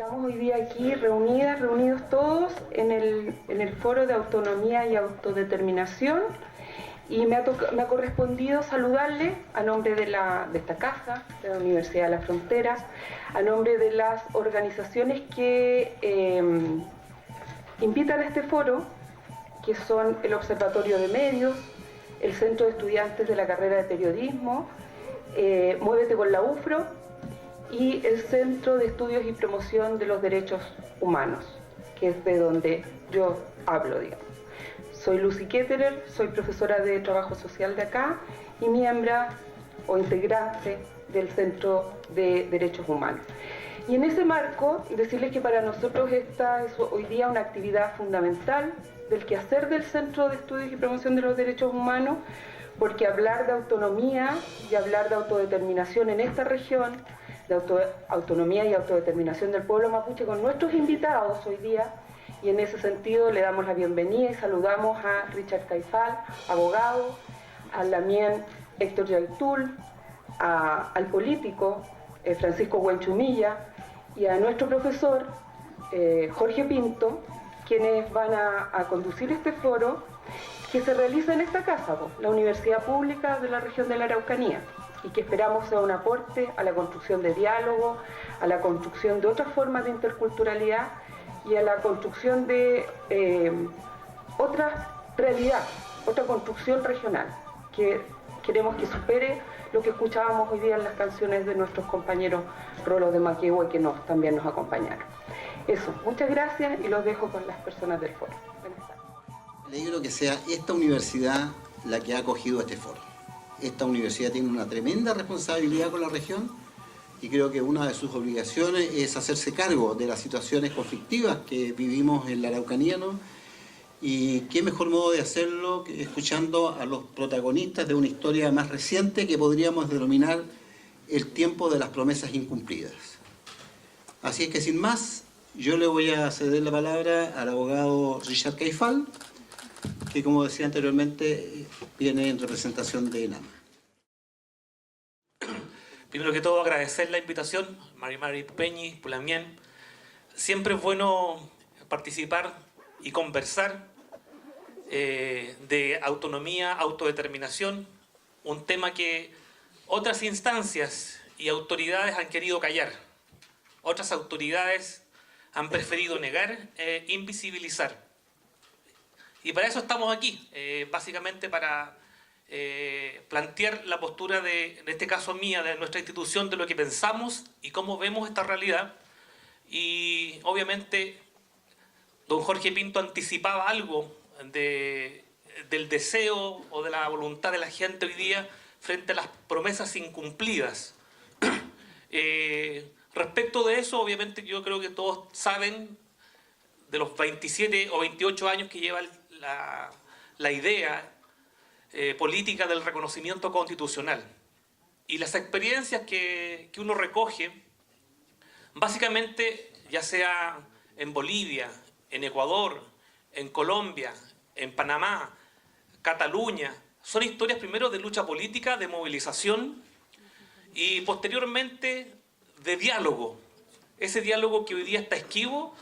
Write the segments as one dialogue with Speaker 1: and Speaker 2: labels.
Speaker 1: Estamos hoy día aquí reunidos todos en el Foro de Autonomía y Autodeterminación, y me ha correspondido saludarle a nombre de esta casa, de la Universidad de la Frontera, a nombre de las organizaciones que invitan a este foro, que son el Observatorio de Medios, el Centro de Estudiantes de la Carrera de Periodismo, Muévete con la UFRO y el Centro de Estudios y Promoción de los Derechos Humanos, que es de donde yo hablo, digamos. Soy Lucy Ketterer, soy profesora de Trabajo Social de acá y miembro o integrante del Centro de Derechos Humanos. Y en ese marco, decirles que para nosotros esta es hoy día una actividad fundamental del quehacer del Centro de Estudios y Promoción de los Derechos Humanos, porque hablar de autonomía y hablar de autodeterminación en esta región, de autonomía y autodeterminación del pueblo mapuche con nuestros invitados hoy día, y en ese sentido le damos la bienvenida y saludamos a Richard Caifal, abogado, a Lamien Héctor Yaitul, al político Francisco Huenchumilla y a nuestro profesor Jorge Pinto, quienes van a conducir este foro que se realiza en esta casa, la Universidad Pública de la región de la Araucanía, y que esperamos sea un aporte a la construcción de diálogo, a la construcción de otras formas de interculturalidad y a la construcción de otra realidad, otra construcción regional, que queremos que supere lo que escuchábamos hoy día en las canciones de nuestros compañeros Rolos de Maquehue, que también nos acompañaron. Eso, muchas gracias y los dejo con las personas del foro. Buenas tardes.
Speaker 2: Me alegro que sea esta universidad la que ha acogido este foro. Esta universidad tiene una tremenda responsabilidad con la región y creo que una de sus obligaciones es hacerse cargo de las situaciones conflictivas que vivimos en la Araucanía, ¿no? Y qué mejor modo de hacerlo que escuchando a los protagonistas de una historia más reciente que podríamos denominar el tiempo de las promesas incumplidas. Así es que sin más, yo le voy a ceder la palabra al abogado Richard Caifal, que como decía anteriormente, viene en representación de ENAM.
Speaker 3: Primero que todo, agradecer la invitación, Mari Peñi, Pulamien. Siempre es bueno participar y conversar de autonomía, autodeterminación, un tema que otras instancias y autoridades han querido callar. Otras autoridades han preferido negar, invisibilizar. Y para eso estamos aquí, básicamente para plantear la postura en este caso mía, de nuestra institución, de lo que pensamos y cómo vemos esta realidad. Y obviamente don Jorge Pinto anticipaba algo del deseo o de la voluntad de la gente hoy día frente a las promesas incumplidas. Respecto de eso, obviamente yo creo que todos saben de los 27 o 28 años que lleva la idea política del reconocimiento constitucional. Y las experiencias que uno recoge, básicamente, ya sea en Bolivia, en Ecuador, en Colombia, en Panamá, Cataluña, son historias primero de lucha política, de movilización y posteriormente de diálogo. Ese diálogo que hoy día está esquivo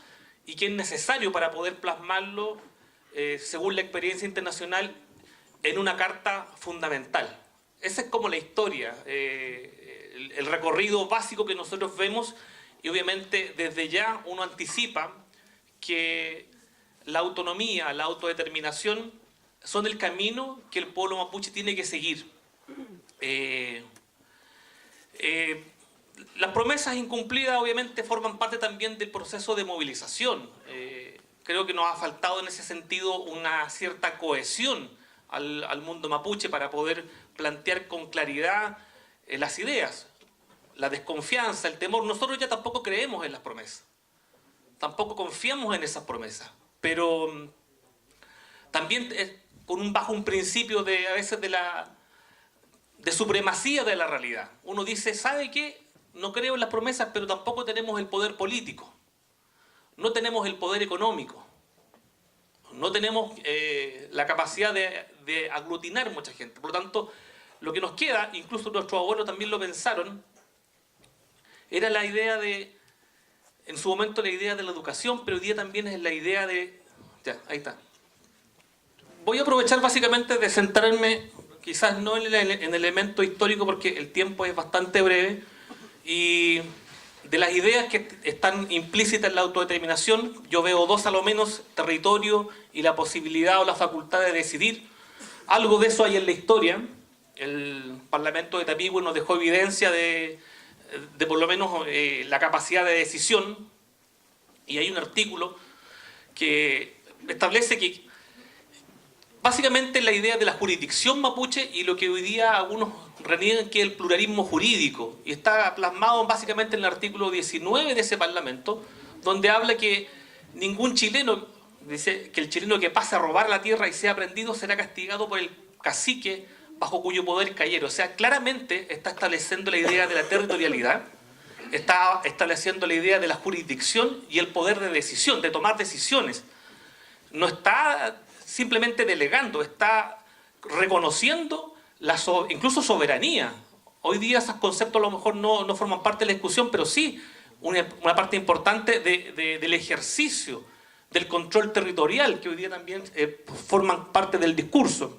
Speaker 3: y que es necesario para poder plasmarlo, según la experiencia internacional, en una carta fundamental. Esa es como la historia, el recorrido básico que nosotros vemos, y obviamente desde ya uno anticipa que la autonomía, la autodeterminación son el camino que el pueblo mapuche tiene que seguir. Las promesas incumplidas obviamente forman parte también del proceso de movilización. Creo que nos ha faltado en ese sentido una cierta cohesión al mundo mapuche para poder plantear con claridad las ideas. La desconfianza, el temor. Nosotros ya tampoco creemos en las promesas. Tampoco confiamos en esas promesas. Pero también bajo un principio a veces de supremacía de la realidad. Uno dice, ¿sabe qué? No creo en las promesas, pero tampoco tenemos el poder político. No tenemos el poder económico. No tenemos la capacidad de aglutinar mucha gente. Por lo tanto, lo que nos queda, incluso nuestros abuelos también lo pensaron, era la idea de en su momento la idea de la educación, pero hoy día también es la idea de... Ya, ahí está. Voy a aprovechar básicamente de centrarme, quizás no en el elemento histórico porque el tiempo es bastante breve, y de las ideas que están implícitas en la autodeterminación, yo veo dos a lo menos: territorio y la posibilidad o la facultad de decidir. Algo de eso hay en la historia. El Parlamento de Tapigüe nos dejó evidencia de por lo menos la capacidad de decisión, y hay un artículo que establece que básicamente la idea de la jurisdicción mapuche y lo que hoy día algunos reniegan que es el pluralismo jurídico, y está plasmado básicamente en el artículo 19 de ese Parlamento, donde habla que ningún chileno, dice que el chileno que pase a robar la tierra y sea prendido será castigado por el cacique bajo cuyo poder cayera. O sea, claramente está estableciendo la idea de la territorialidad, está estableciendo la idea de la jurisdicción y el poder de decisión, de tomar decisiones. No está simplemente delegando, está reconociendo incluso soberanía. Hoy día esos conceptos a lo mejor no forman parte de la discusión, pero sí una parte importante del ejercicio del control territorial, que hoy día también forman parte del discurso.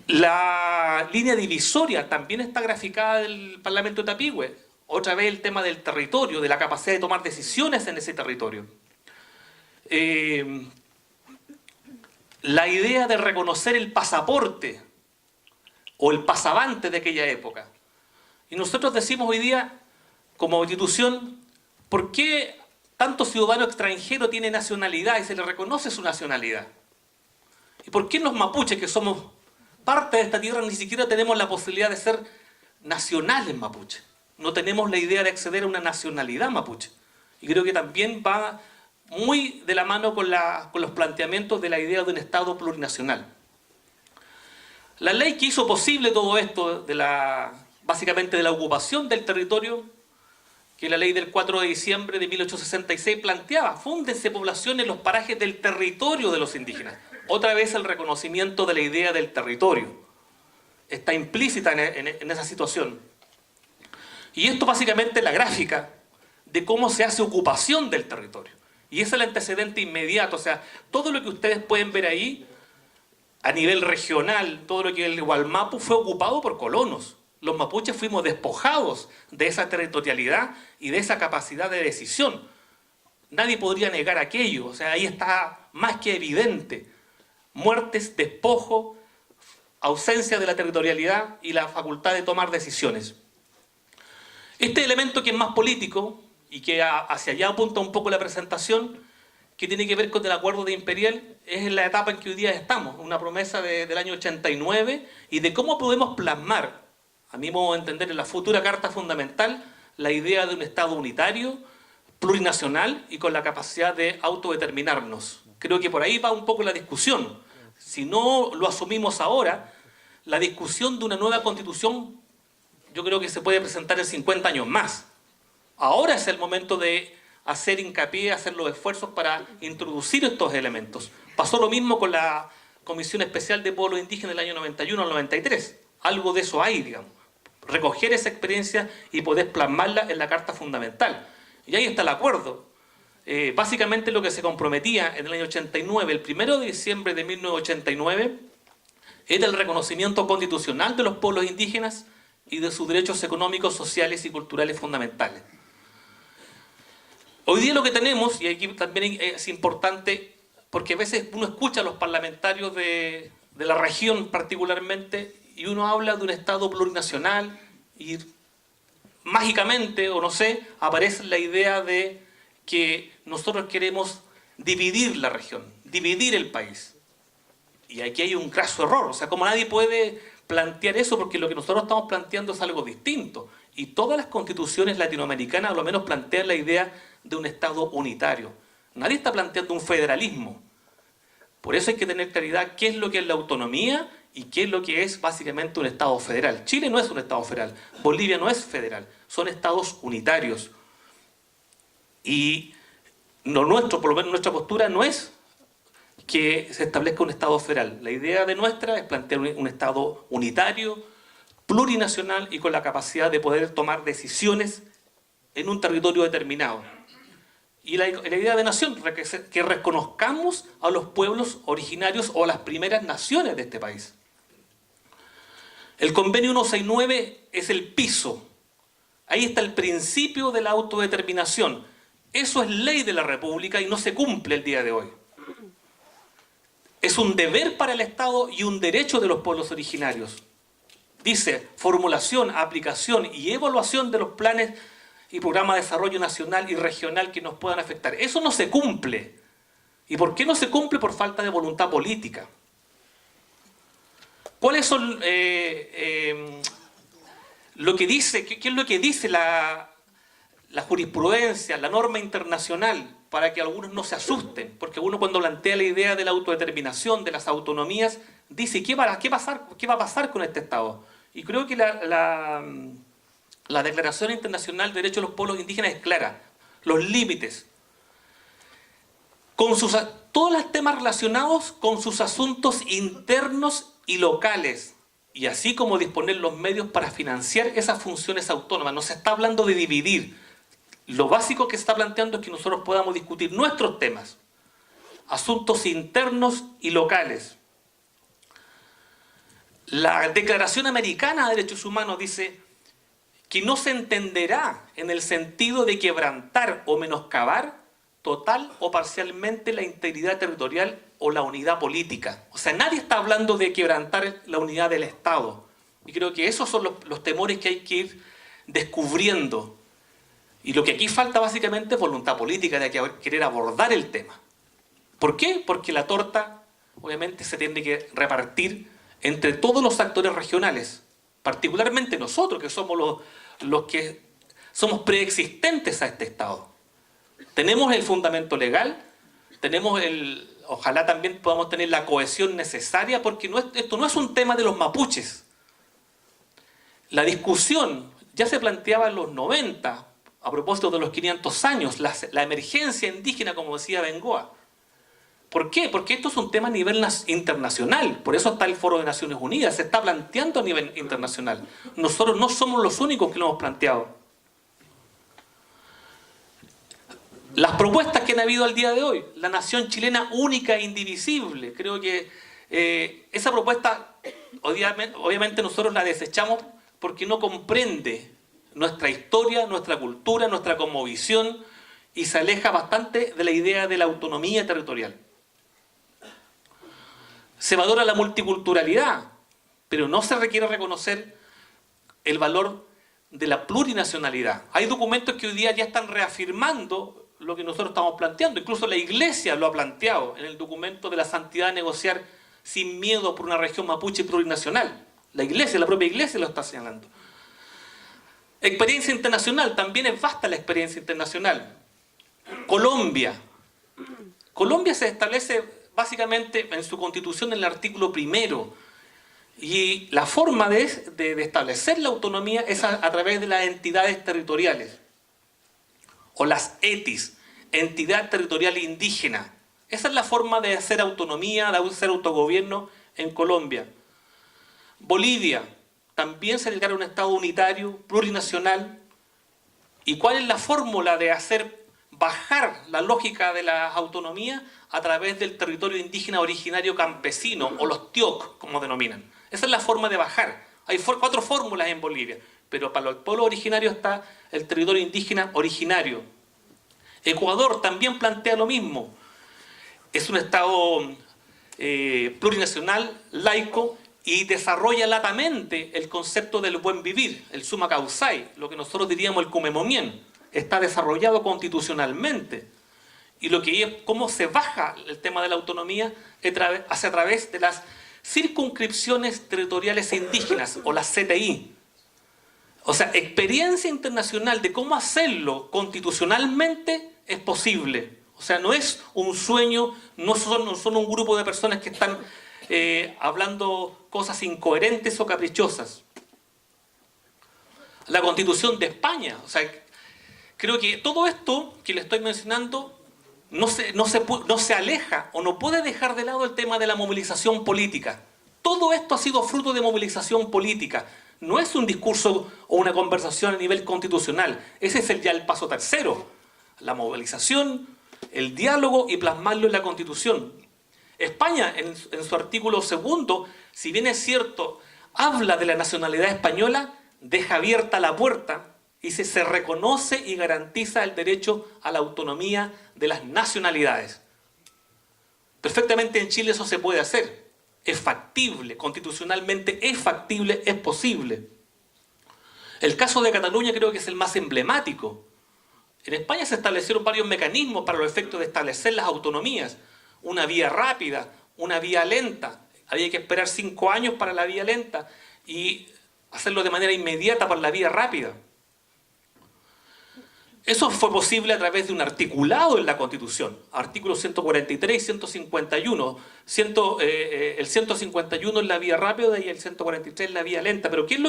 Speaker 3: La línea divisoria también está graficada del Parlamento de Tapigüe. Otra vez el tema del territorio, de la capacidad de tomar decisiones en ese territorio. La idea de reconocer el pasaporte o el pasavante de aquella época. Y nosotros decimos hoy día, como institución, ¿por qué tanto ciudadano extranjero tiene nacionalidad y se le reconoce su nacionalidad? ¿Y por qué los mapuches, que somos parte de esta tierra, ni siquiera tenemos la posibilidad de ser nacionales mapuche? No tenemos la idea de acceder a una nacionalidad mapuche. Y creo que también va muy de la mano con los planteamientos de la idea de un Estado plurinacional. La ley que hizo posible todo esto, básicamente de la ocupación del territorio, que la ley del 4 de diciembre de 1866 planteaba: fúndense poblaciones en los parajes del territorio de los indígenas. Otra vez el reconocimiento de la idea del territorio está implícita en esa situación. Y esto básicamente es la gráfica de cómo se hace ocupación del territorio. Y ese es el antecedente inmediato. O sea, todo lo que ustedes pueden ver ahí, a nivel regional, todo lo que el Gualmapu fue ocupado por colonos. Los mapuches fuimos despojados de esa territorialidad y de esa capacidad de decisión. Nadie podría negar aquello. O sea, ahí está más que evidente. Muertes, despojo, ausencia de la territorialidad y la facultad de tomar decisiones. Este elemento, que es más político y que hacia allá apunta un poco la presentación, que tiene que ver con el acuerdo de Imperial, es en la etapa en que hoy día estamos, una promesa del año 89, y de cómo podemos plasmar, a mi modo de entender, en la futura Carta Fundamental, la idea de un Estado unitario, plurinacional y con la capacidad de autodeterminarnos. Creo que por ahí va un poco la discusión. Si no lo asumimos ahora, la discusión de una nueva Constitución yo creo que se puede presentar en 50 años más. Ahora es el momento de hacer hincapié, hacer los esfuerzos para introducir estos elementos. Pasó lo mismo con la Comisión Especial de Pueblos Indígenas del año 91 al 93. Algo de eso hay, digamos. Recoger esa experiencia y poder plasmarla en la Carta Fundamental. Y ahí está el acuerdo. Básicamente lo que se comprometía en el año 89, el 1 de diciembre de 1989, era el reconocimiento constitucional de los pueblos indígenas y de sus derechos económicos, sociales y culturales fundamentales. Hoy día lo que tenemos, y aquí también es importante, porque a veces uno escucha a los parlamentarios de la región particularmente, y uno habla de un Estado plurinacional, y mágicamente, o no sé, aparece la idea de que nosotros queremos dividir la región, dividir el país. Y aquí hay un graso error, o sea, como nadie puede plantear eso, porque lo que nosotros estamos planteando es algo distinto. Y todas las constituciones latinoamericanas al menos plantean la idea de un Estado unitario. Nadie está planteando un federalismo. Por eso hay que tener claridad qué es lo que es la autonomía y qué es lo que es básicamente un Estado federal. Chile no es un Estado federal, Bolivia no es federal, son Estados unitarios. Y lo nuestro, por lo menos nuestra postura, no es que se establezca un Estado federal. La idea de nuestra es plantear un Estado unitario, plurinacional y con la capacidad de poder tomar decisiones en un territorio determinado. Y la idea de nación, que reconozcamos a los pueblos originarios o a las primeras naciones de este país. El convenio 169 es el piso. Ahí está el principio de la autodeterminación. Eso es ley de la República y no se cumple el día de hoy. Es un deber para el Estado y un derecho de los pueblos originarios. Dice, formulación, aplicación y evaluación de los planes y programas de desarrollo nacional y regional que nos puedan afectar. Eso no se cumple. ¿Y por qué no se cumple? Por falta de voluntad política. ¿Cuáles son lo que dice, qué es lo que dice la jurisprudencia, la norma internacional, para que algunos no se asusten? Porque uno, cuando plantea la idea de la autodeterminación, de las autonomías, dice, ¿qué va a pasar con este Estado? Y creo que la Declaración Internacional de Derechos de los Pueblos Indígenas es clara. Los límites. Todos los temas relacionados con sus asuntos internos y locales. Y así como disponer los medios para financiar esas funciones autónomas. No se está hablando de dividir. Lo básico que se está planteando es que nosotros podamos discutir nuestros temas. Asuntos internos y locales. La Declaración Americana de Derechos Humanos dice que no se entenderá en el sentido de quebrantar o menoscabar total o parcialmente la integridad territorial o la unidad política. O sea, nadie está hablando de quebrantar la unidad del Estado. Y creo que esos son los temores que hay que ir descubriendo. Y lo que aquí falta básicamente es voluntad política de querer abordar el tema. ¿Por qué? Porque la torta, obviamente, se tiene que repartir entre todos los actores regionales, particularmente nosotros, que somos los que somos preexistentes a este Estado. Tenemos el fundamento legal, ojalá también podamos tener la cohesión necesaria, porque esto no es un tema de los mapuches. La discusión ya se planteaba en los 90, a propósito de los 500 años, la emergencia indígena, como decía Bengoa. ¿Por qué? Porque esto es un tema a nivel internacional. Por eso está el Foro de Naciones Unidas. Se está planteando a nivel internacional. Nosotros no somos los únicos que lo hemos planteado. Las propuestas que han habido al día de hoy. La nación chilena única e indivisible. Creo que esa propuesta, obviamente nosotros la desechamos porque no comprende nuestra historia, nuestra cultura, nuestra cosmovisión, y se aleja bastante de la idea de la autonomía territorial. Se valora la multiculturalidad, pero no se requiere reconocer el valor de la plurinacionalidad. Hay documentos que hoy día ya están reafirmando lo que nosotros estamos planteando. Incluso la Iglesia lo ha planteado en el documento de la santidad de negociar sin miedo por una región mapuche plurinacional. La propia Iglesia lo está señalando. Experiencia internacional, también es vasta la experiencia internacional. Colombia se establece básicamente en su constitución en el artículo 1, y la forma de establecer la autonomía es a través de las entidades territoriales, o las ETIs, entidad territorial indígena. Esa es la forma de hacer autonomía, de hacer autogobierno en Colombia. Bolivia también se declara un Estado unitario, plurinacional. ¿Y cuál es la fórmula de hacer bajar la lógica de la autonomía? A través del territorio indígena originario campesino, o los TIOC, como denominan. Esa es la forma de bajar. Hay 4 fórmulas en Bolivia, pero para los pueblos originarios está el territorio indígena originario. Ecuador también plantea lo mismo. Es un Estado plurinacional, laico, y desarrolla latamente el concepto del buen vivir, el summa causai, lo que nosotros diríamos el cumemonien. Está desarrollado constitucionalmente. Y lo que es cómo se baja el tema de la autonomía hace a través de las circunscripciones territoriales indígenas, o las CTI. O sea, experiencia internacional de cómo hacerlo constitucionalmente es posible. O sea, no es un sueño, no son un grupo de personas que están hablando cosas incoherentes o caprichosas. La Constitución de España, o sea, creo que todo esto que le estoy mencionando no se aleja o no puede dejar de lado el tema de la movilización política. Todo esto ha sido fruto de movilización política. no es un discurso o una conversación a nivel constitucional. Ese es ya el paso tercero. La movilización, el diálogo y plasmarlo en la Constitución. España, en su artículo 2, si bien es cierto, habla de la nacionalidad española, deja abierta la puerta y se reconoce y garantiza el derecho a la autonomía de las nacionalidades. Perfectamente en Chile eso se puede hacer. Es factible, constitucionalmente es factible, es posible. El caso de Cataluña creo que es el más emblemático. En España se establecieron varios mecanismos para los efectos de establecer las autonomías. Una vía rápida, una vía lenta. Había que esperar 5 años para la vía lenta y hacerlo de manera inmediata para la vía rápida. Eso fue posible a través de un articulado en la Constitución, artículos 143 y 151. El 151 es la vía rápida y el 143 es la vía lenta. Pero ¿qué es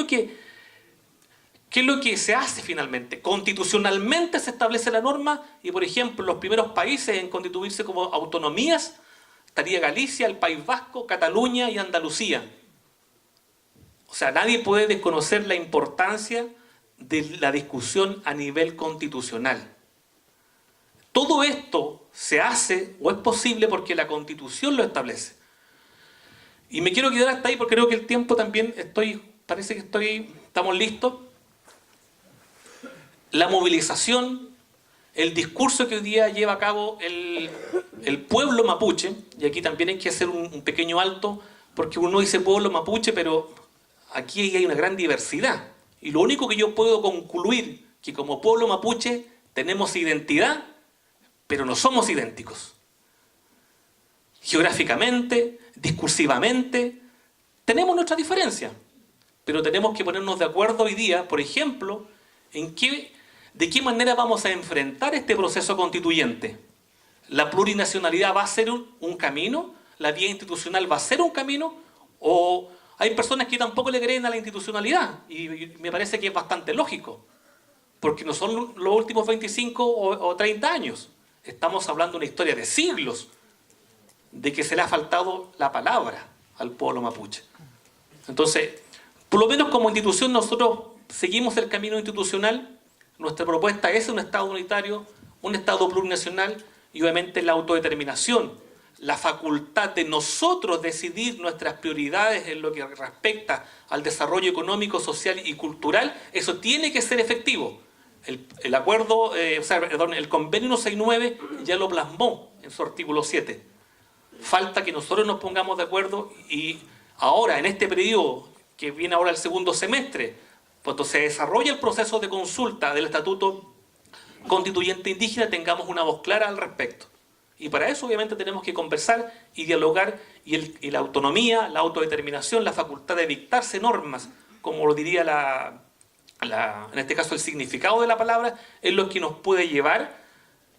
Speaker 3: lo que se hace finalmente? Constitucionalmente se establece la norma y, por ejemplo, los primeros países en constituirse como autonomías estaría Galicia, el País Vasco, Cataluña y Andalucía. O sea, nadie puede desconocer la importancia de la discusión a nivel constitucional. Todo esto se hace o es posible porque la Constitución lo establece. Y me quiero quedar hasta ahí porque creo que el tiempo también estamos listos. La movilización, el discurso que hoy día lleva a cabo el pueblo mapuche, y aquí también hay que hacer un pequeño alto, porque uno dice pueblo mapuche, pero aquí hay una gran diversidad. Y lo único que yo puedo concluir, que como pueblo mapuche tenemos identidad, pero no somos idénticos. Geográficamente, discursivamente, tenemos nuestra diferencia, pero tenemos que ponernos de acuerdo hoy día, por ejemplo, de qué manera vamos a enfrentar este proceso constituyente. ¿La plurinacionalidad va a ser un camino? ¿La vía institucional va a ser un camino? ¿O hay personas que tampoco le creen a la institucionalidad? Y me parece que es bastante lógico, porque no son los últimos 25 o 30 años. Estamos hablando de una historia de siglos, de que se le ha faltado la palabra al pueblo mapuche. Entonces, por lo menos como institución nosotros seguimos el camino institucional. Nuestra propuesta es un Estado unitario, un Estado plurinacional y obviamente la autodeterminación, la facultad de nosotros decidir nuestras prioridades en lo que respecta al desarrollo económico, social y cultural. Eso tiene que ser efectivo. El acuerdo, el convenio 169 ya lo plasmó en su artículo 7. Falta que nosotros nos pongamos de acuerdo y ahora, en este periodo que viene ahora el segundo semestre, cuando se desarrolla el proceso de consulta del Estatuto Constituyente Indígena, tengamos una voz clara al respecto. Y para eso obviamente tenemos que conversar y dialogar y la autonomía, la autodeterminación, la facultad de dictarse normas, como lo diría en este caso el significado de la palabra, es lo que nos puede llevar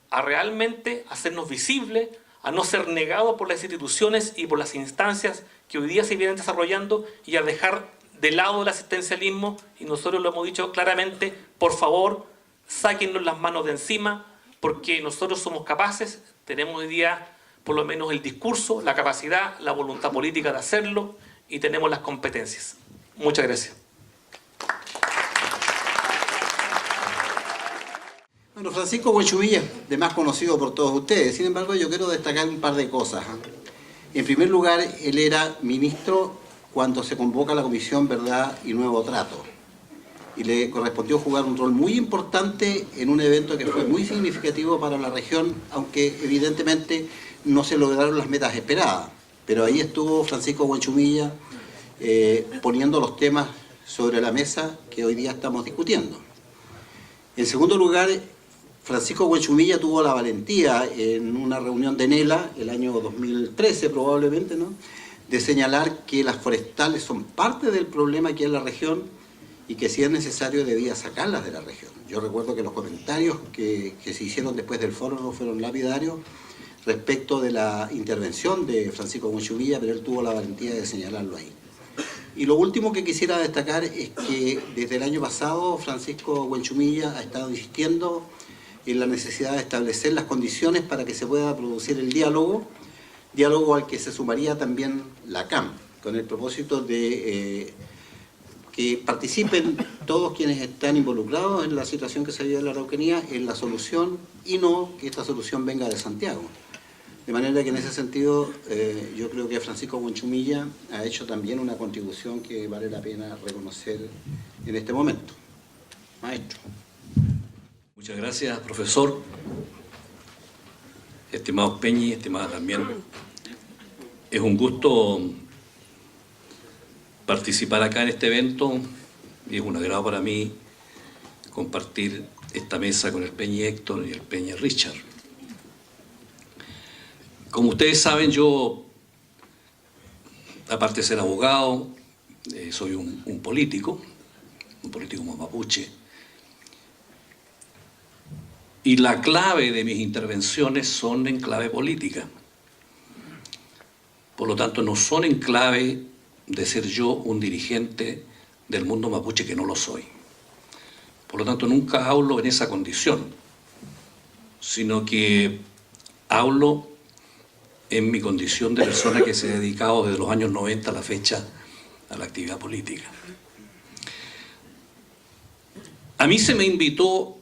Speaker 3: a realmente hacernos visibles, a no ser negados por las instituciones y por las instancias que hoy día se vienen desarrollando y a dejar de lado el asistencialismo. Y nosotros lo hemos dicho claramente: por favor, sáquennos las manos de encima, porque nosotros somos capaces, tenemos hoy día por lo menos el discurso, la capacidad, la voluntad política de hacerlo y tenemos las competencias. Muchas gracias.
Speaker 2: Bueno, Francisco Huenchumilla, de más conocido por todos ustedes. Sin embargo, yo quiero destacar un par de cosas. En primer lugar, él era ministro cuando se convoca la Comisión Verdad y Nuevo Trato. Y le correspondió jugar un rol muy importante en un evento que fue muy significativo para la región, aunque evidentemente no se lograron las metas esperadas. Pero ahí estuvo Francisco Huenchumilla poniendo los temas sobre la mesa que hoy día estamos discutiendo. En segundo lugar, Francisco Huenchumilla tuvo la valentía en una reunión de NELA, el año 2013 probablemente, ¿no?, de señalar que las forestales son parte del problema aquí en la región y que si es necesario debía sacarlas de la región. Yo recuerdo que los comentarios que se hicieron después del foro no fueron lapidarios respecto de la intervención de Francisco Huenchumilla, pero él tuvo la valentía de señalarlo ahí. Y lo último que quisiera destacar es que desde el año pasado Francisco Huenchumilla ha estado insistiendo en la necesidad de establecer las condiciones para que se pueda producir el diálogo al que se sumaría también la CAM, con el propósito de que participen todos quienes están involucrados en la situación que se vive en la Araucanía, en la solución, y no que esta solución venga de Santiago. De manera que en ese sentido yo creo que Francisco Buenchumilla ha hecho también una contribución que vale la pena reconocer en este momento. Maestro.
Speaker 4: Muchas gracias, profesor. Estimados Peñi, estimada también. Es un gusto participar acá en este evento y es un agrado para mí compartir esta mesa con el Peñi Héctor y el Peñi Richard. Como ustedes saben, yo, aparte de ser abogado, soy un político mapuche. Y la clave de mis intervenciones son en clave política. Por lo tanto, no son en clave de ser yo un dirigente del mundo mapuche, que no lo soy. Por lo tanto, nunca hablo en esa condición, sino que hablo en mi condición de persona que se ha dedicado desde los años 90 a la fecha a la actividad política. A mí se me invitó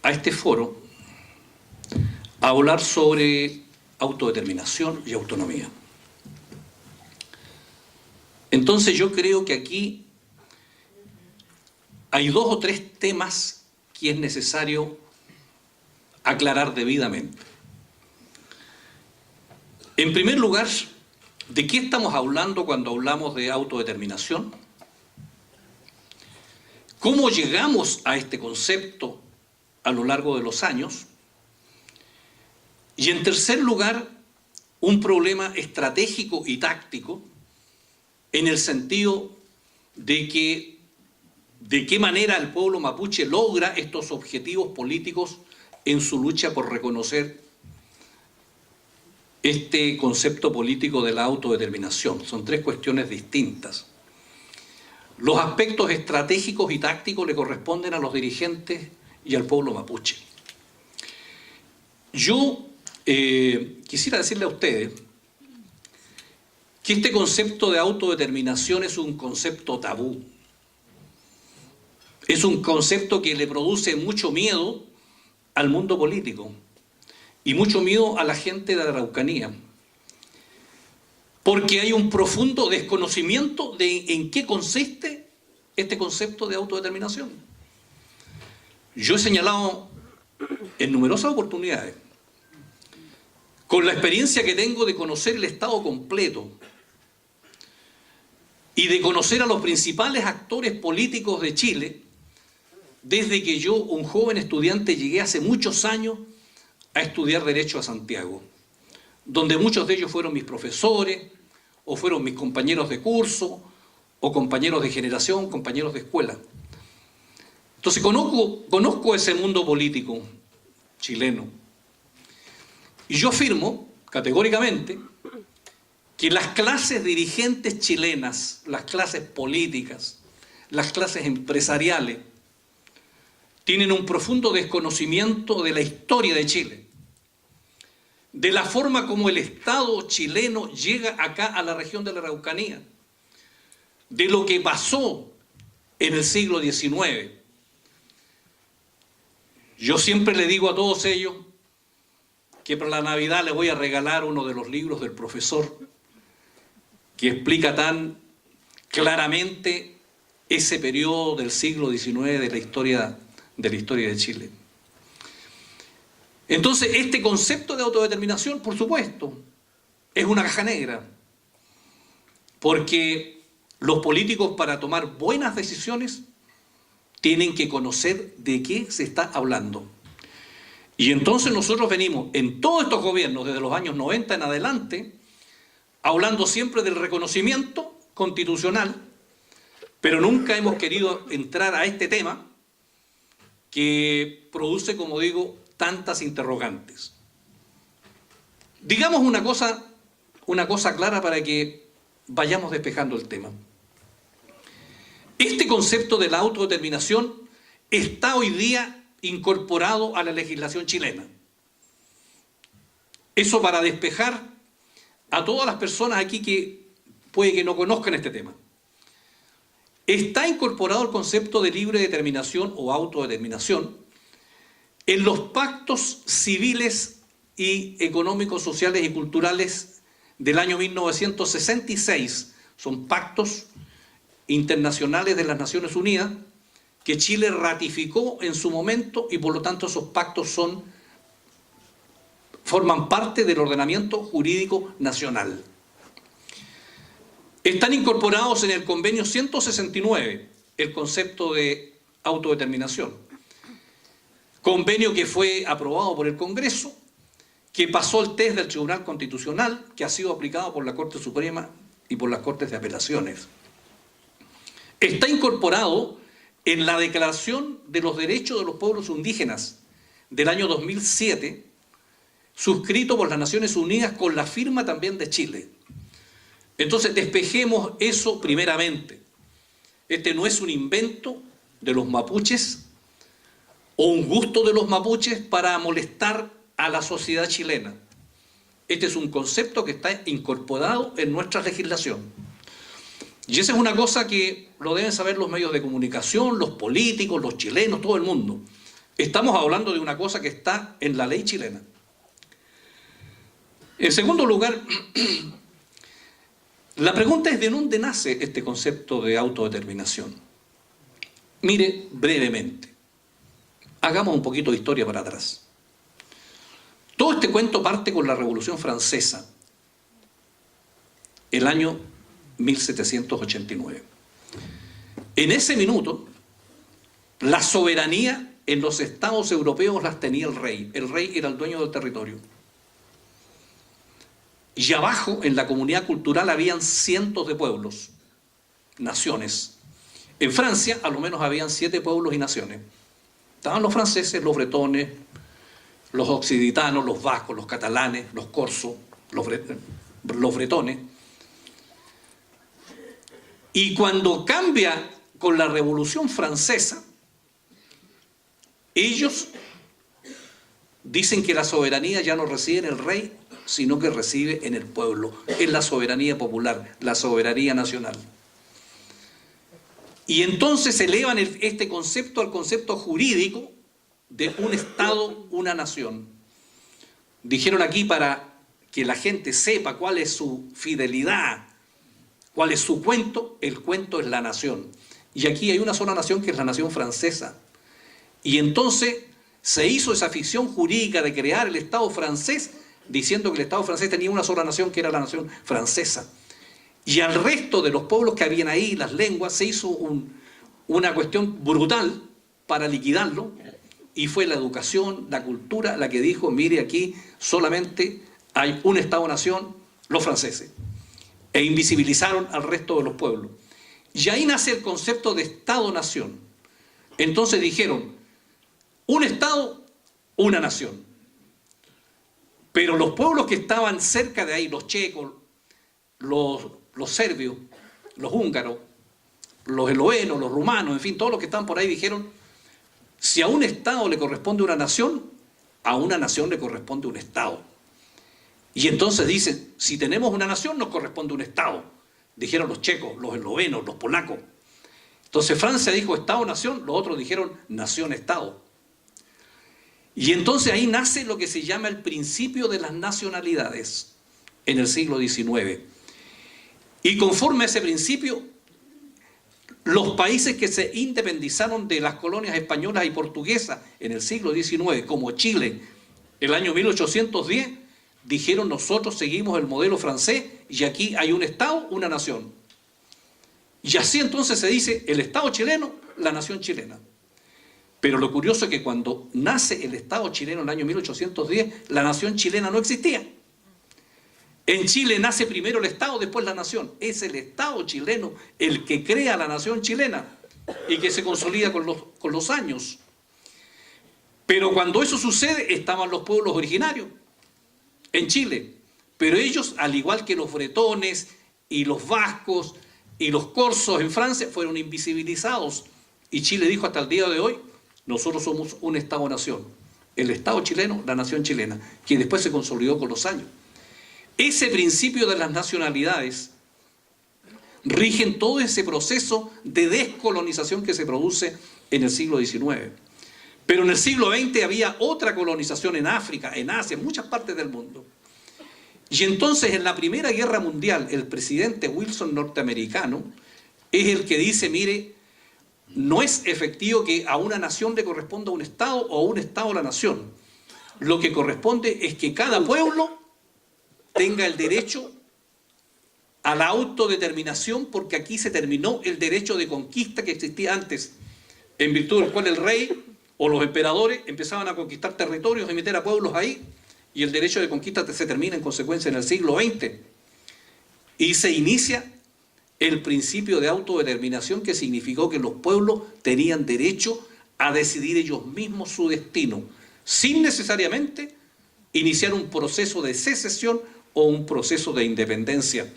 Speaker 4: a este foro a hablar sobre autodeterminación y autonomía. Entonces yo creo que aquí hay 2 o 3 temas que es necesario aclarar debidamente. En primer lugar, ¿de qué estamos hablando cuando hablamos de autodeterminación? ¿Cómo llegamos a este concepto a lo largo de los años? Y en tercer lugar, un problema estratégico y táctico en el sentido de que de qué manera el pueblo mapuche logra estos objetivos políticos en su lucha por reconocer este concepto político de la autodeterminación. Son 3 cuestiones distintas. Los aspectos estratégicos y tácticos le corresponden a los dirigentes y al pueblo mapuche. Yo quisiera decirle a ustedes que este concepto de autodeterminación es un concepto tabú. Es un concepto que le produce mucho miedo al mundo político y mucho miedo a la gente de la Araucanía, porque hay un profundo desconocimiento de en qué consiste este concepto de autodeterminación. Yo he señalado en numerosas oportunidades, con la experiencia que tengo de conocer el Estado completo y de conocer a los principales actores políticos de Chile, desde que yo, un joven estudiante, llegué hace muchos años a estudiar Derecho a Santiago, donde muchos de ellos fueron mis profesores, o fueron mis compañeros de curso, o compañeros de generación, compañeros de escuela. Entonces conozco ese mundo político chileno. Y yo afirmo categóricamente que las clases dirigentes chilenas, las clases políticas, las clases empresariales, tienen un profundo desconocimiento de la historia de Chile, de la forma como el Estado chileno llega acá a la región de la Araucanía, de lo que pasó en el siglo XIX. Yo siempre le digo a todos ellos que para la Navidad les voy a regalar uno de los libros del profesor que explica tan claramente ese periodo del siglo XIX de la historia de Chile. Entonces, este concepto de autodeterminación, por supuesto, es una caja negra, porque los políticos, para tomar buenas decisiones, tienen que conocer de qué se está hablando. Y entonces nosotros venimos en todos estos gobiernos, desde los años 90 en adelante, hablando siempre del reconocimiento constitucional, pero nunca hemos querido entrar a este tema que produce, como digo, tantas interrogantes. Digamos una cosa clara para que vayamos despejando el tema. Este concepto de la autodeterminación está hoy día incorporado a la legislación chilena. Eso para despejar a todas las personas aquí que puede que no conozcan este tema. está incorporado el concepto de libre determinación o autodeterminación en los pactos civiles y económicos, sociales y culturales del año 1966. Son pactos internacionales de las Naciones Unidas que Chile ratificó en su momento y por lo tanto esos pactos forman parte del ordenamiento jurídico nacional. Están incorporados en el convenio 169 el concepto de autodeterminación. Convenio que fue aprobado por el Congreso, que pasó el test del Tribunal Constitucional, que ha sido aplicado por la Corte Suprema y por las Cortes de Apelaciones. Está incorporado en la Declaración de los Derechos de los Pueblos Indígenas del año 2007, suscrito por las Naciones Unidas con la firma también de Chile. Entonces despejemos eso primeramente. Este no es un invento de los mapuches o un gusto de los mapuches para molestar a la sociedad chilena. Este es un concepto que está incorporado en nuestra legislación. Y esa es una cosa que lo deben saber los medios de comunicación, los políticos, los chilenos, todo el mundo. Estamos hablando de una cosa que está en la ley chilena. En segundo lugar, la pregunta es: ¿de dónde nace este concepto de autodeterminación? Mire, brevemente, hagamos un poquito de historia para atrás. Todo este cuento parte con la Revolución Francesa, el año 1789. En ese minuto, la soberanía en los estados europeos las tenía el rey. El rey era el dueño del territorio. Y abajo, en la comunidad cultural, habían cientos de pueblos, naciones. En Francia, a lo menos habían 7 pueblos y naciones. Estaban los franceses, los bretones, los occitanos, los vascos, los catalanes, los corsos, los bretones. Y cuando cambia con la Revolución Francesa, ellos dicen que la soberanía ya no reside en el rey, sino que reside en el pueblo. Es la soberanía popular, la soberanía nacional. Y entonces elevan este concepto al concepto jurídico de un Estado, una nación. Dijeron aquí, para que la gente sepa cuál es su fidelidad, cuál es su cuento, el cuento es la nación. Y aquí hay una sola nación, que es la nación francesa. Y entonces se hizo esa ficción jurídica de crear el Estado francés, diciendo que el Estado francés tenía una sola nación, que era la nación francesa. Y al resto de los pueblos que habían ahí, las lenguas, se hizo una cuestión brutal para liquidarlo, y fue la educación, la cultura, la que dijo: mire, aquí solamente hay un Estado-nación, los franceses, e invisibilizaron al resto de los pueblos. Y ahí nace el concepto de Estado-nación. Entonces dijeron: un Estado, una nación. Pero los pueblos que estaban cerca de ahí, los checos, los serbios, los húngaros, los eslovenos, los rumanos, en fin, todos los que estaban por ahí dijeron: si a un Estado le corresponde una nación, a una nación le corresponde un Estado. Y entonces dicen: si tenemos una nación, nos corresponde un Estado. Dijeron los checos, los eslovenos, los polacos. Entonces Francia dijo Estado-nación, los otros dijeron nación-Estado. Y entonces ahí nace lo que se llama el principio de las nacionalidades en el siglo XIX. Y conforme a ese principio, los países que se independizaron de las colonias españolas y portuguesas en el siglo XIX, como Chile, el año 1810, dijeron: nosotros seguimos el modelo francés y aquí hay un Estado, una nación. Y así entonces se dice el Estado chileno, la nación chilena. Pero lo curioso es que cuando nace el Estado chileno en el año 1810, la nación chilena no existía. En Chile nace primero el Estado, después la nación. Es el Estado chileno el que crea la nación chilena y que se consolida con los años. Pero cuando eso sucede, estaban los pueblos originarios en Chile. Pero ellos, al igual que los bretones y los vascos y los corsos en Francia, fueron invisibilizados. Y Chile dijo hasta el día de hoy: nosotros somos un Estado-nación. El Estado chileno, la nación chilena, que después se consolidó con los años. Ese principio de las nacionalidades rigen todo ese proceso de descolonización que se produce en el siglo XIX. Pero en el siglo XX había otra colonización en África, en Asia, en muchas partes del mundo. Y entonces en la Primera Guerra Mundial, el presidente Wilson norteamericano es el que dice, mire, no es efectivo que a una nación le corresponda un Estado o a un Estado a la nación. Lo que corresponde es que cada pueblo tenga el derecho a la autodeterminación, porque aquí se terminó el derecho de conquista que existía antes, en virtud del cual el rey o los emperadores empezaban a conquistar territorios y meter a pueblos ahí, y el derecho de conquista se termina en consecuencia en el siglo XX. Y se inicia el principio de autodeterminación, que significó que los pueblos tenían derecho a decidir ellos mismos su destino, sin necesariamente iniciar un proceso de secesión o un proceso de independencia.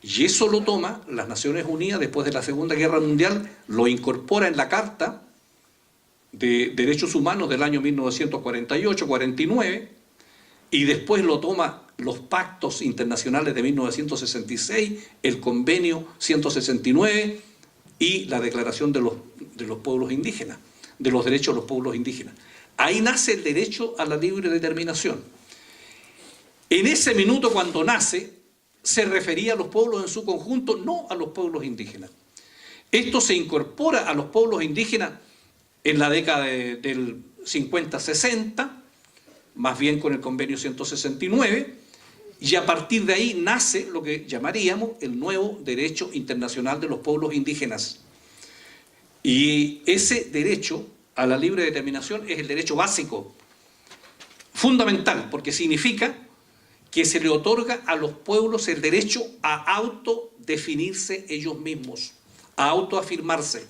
Speaker 4: Y eso lo toma las Naciones Unidas después de la Segunda Guerra Mundial, lo incorpora en la Carta de Derechos Humanos del año 1948-49, y después lo toma los pactos internacionales de 1966, el convenio 169 y la declaración de los pueblos indígenas, de los derechos de los pueblos indígenas. Ahí nace el derecho a la libre determinación. En ese minuto, cuando nace, se refería a los pueblos en su conjunto, no a los pueblos indígenas. Esto se incorpora a los pueblos indígenas en la década del 50-60, más bien con el convenio 169, y a partir de ahí nace lo que llamaríamos el nuevo derecho internacional de los pueblos indígenas. Y ese derecho a la libre determinación es el derecho básico, fundamental, porque significa que se le otorga a los pueblos el derecho a autodefinirse ellos mismos, a autoafirmarse.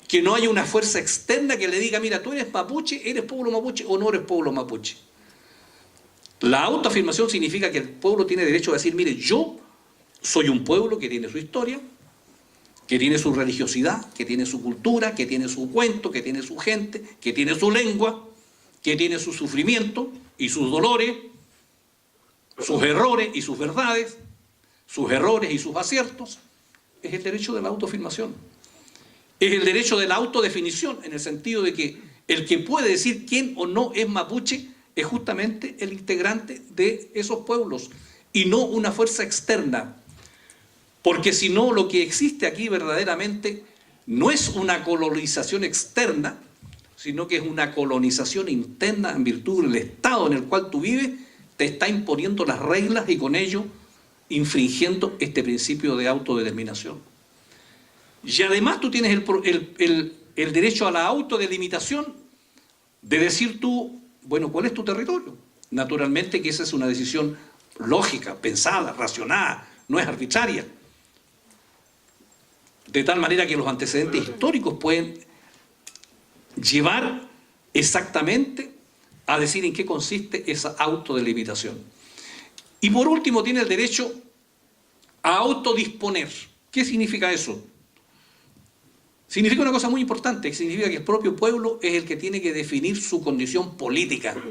Speaker 4: Que no haya una fuerza externa que le diga, mira, tú eres mapuche, eres pueblo mapuche o no eres pueblo mapuche. La autoafirmación significa que el pueblo tiene derecho a decir, mire, yo soy un pueblo que tiene su historia, que tiene su religiosidad, que tiene su cultura, que tiene su cuento, que tiene su gente, que tiene su lengua, que tiene su sufrimiento y sus dolores, sus errores y sus verdades, sus errores y sus aciertos. Es el derecho de la autoafirmación. Es el derecho de la autodefinición, en el sentido de que el que puede decir quién o no es mapuche es justamente el integrante de esos pueblos y no una fuerza externa. Porque si no, lo que existe aquí verdaderamente no es una colonización externa, sino que es una colonización interna en virtud del Estado en el cual tú vives, te está imponiendo las reglas y con ello infringiendo este principio de autodeterminación. Y además tú tienes el derecho a la autodelimitación de decir tú, bueno, ¿cuál es tu territorio? Naturalmente que esa es una decisión lógica, pensada, racionada, no es arbitraria. De tal manera que los antecedentes históricos pueden llevar exactamente a decir en qué consiste esa autodelimitación. Y por último tiene el derecho a autodisponer. ¿Qué significa eso? Significa una cosa muy importante, que significa que el propio pueblo es el que tiene que definir su condición política.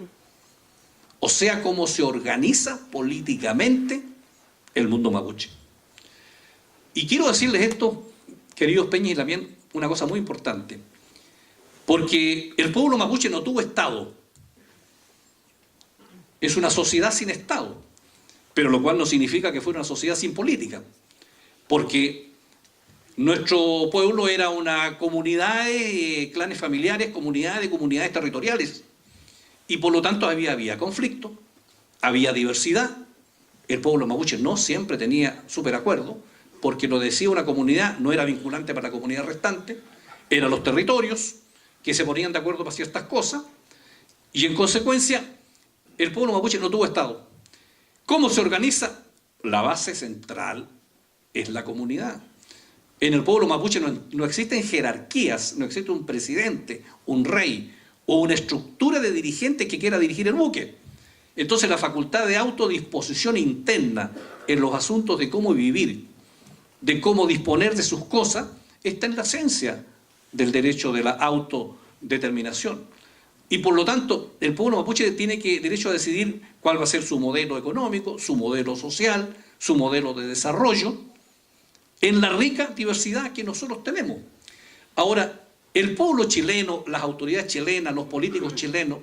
Speaker 4: O sea, cómo se organiza políticamente el mundo mapuche. Y quiero decirles esto, queridos Peña y Lamien, una cosa muy importante. Porque el pueblo mapuche no tuvo Estado. Es una sociedad sin Estado. Pero lo cual no significa que fuera una sociedad sin política. Porque nuestro pueblo era una comunidad de clanes familiares, comunidades territoriales. Y por lo tanto había conflicto, había diversidad. El pueblo mapuche no siempre tenía superacuerdo, porque lo decía una comunidad, no era vinculante para la comunidad restante, eran los territorios que se ponían de acuerdo para ciertas cosas, y en consecuencia el pueblo mapuche no tuvo Estado. ¿Cómo se organiza? La base central es la comunidad. En el pueblo mapuche no existen jerarquías, no existe un presidente, un rey o una estructura de dirigentes que quiera dirigir el buque. Entonces la facultad de autodisposición interna en los asuntos de cómo vivir, de cómo disponer de sus cosas, está en la esencia del derecho de la autodeterminación. Y por lo tanto, el pueblo mapuche tiene derecho a decidir cuál va a ser su modelo económico, su modelo social, su modelo de desarrollo, en la rica diversidad que nosotros tenemos. Ahora, el pueblo chileno, las autoridades chilenas, los políticos chilenos,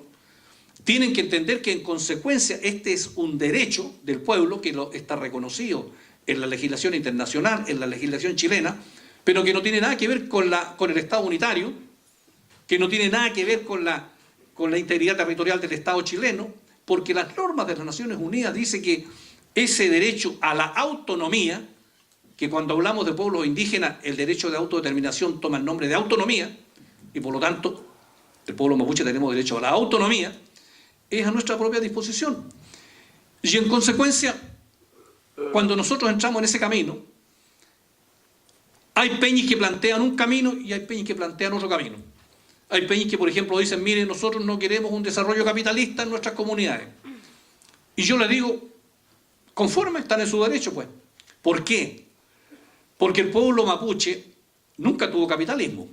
Speaker 4: tienen que entender que en consecuencia este es un derecho del pueblo que está reconocido en la legislación internacional, en la legislación chilena, pero que no tiene nada que ver con el Estado unitario, que no tiene nada que ver con la integridad territorial del Estado chileno, porque las normas de las Naciones Unidas dicen que ese derecho a la autonomía, que cuando hablamos de pueblos indígenas, el derecho de autodeterminación toma el nombre de autonomía, y por lo tanto, el pueblo mapuche tenemos derecho a la autonomía, es a nuestra propia disposición. Y en consecuencia, cuando nosotros entramos en ese camino, hay peñis que plantean un camino y hay peñis que plantean otro camino. Hay peñis que, por ejemplo, dicen, miren, nosotros no queremos un desarrollo capitalista en nuestras comunidades. Y yo les digo, conforme, están en su derecho, pues. ¿Por qué? Porque el pueblo mapuche nunca tuvo capitalismo.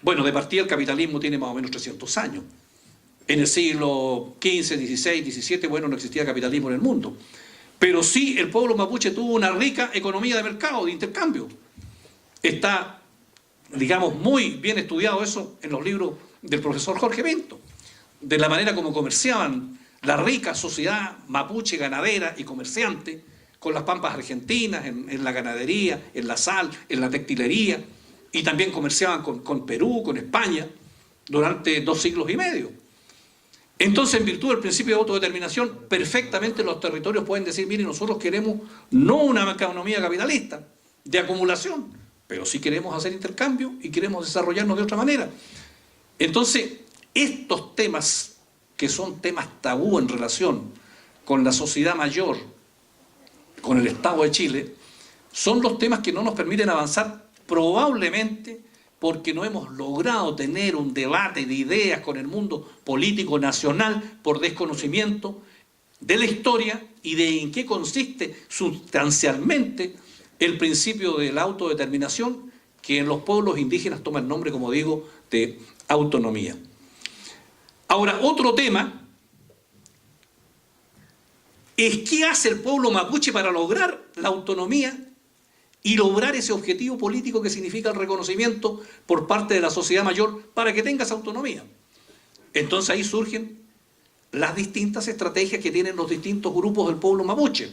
Speaker 4: Bueno, de partida el capitalismo tiene más o menos 300 años. En el siglo XV, XVI, XVII, bueno, no existía capitalismo en el mundo. Pero sí, el pueblo mapuche tuvo una rica economía de mercado, de intercambio. Está, digamos, muy bien estudiado eso en los libros del profesor Jorge Pinto, de la manera como comerciaban la rica sociedad mapuche ganadera y comerciante con las pampas argentinas, en la ganadería, en la sal, en la textilería, y también comerciaban con Perú, con España, durante 2 siglos y medio. Entonces, en virtud del principio de autodeterminación, perfectamente los territorios pueden decir, miren, nosotros queremos no una economía capitalista de acumulación, pero sí queremos hacer intercambio y queremos desarrollarnos de otra manera. Entonces, estos temas, que son temas tabú en relación con la sociedad mayor, con el Estado de Chile, son los temas que no nos permiten avanzar, probablemente porque no hemos logrado tener un debate de ideas con el mundo político nacional por desconocimiento de la historia y de en qué consiste sustancialmente el principio de la autodeterminación, que en los pueblos indígenas toma el nombre, como digo, de autonomía. Ahora, otro tema es qué hace el pueblo mapuche para lograr la autonomía y lograr ese objetivo político que significa el reconocimiento por parte de la sociedad mayor para que tenga esa autonomía. Entonces ahí surgen las distintas estrategias que tienen los distintos grupos del pueblo mapuche.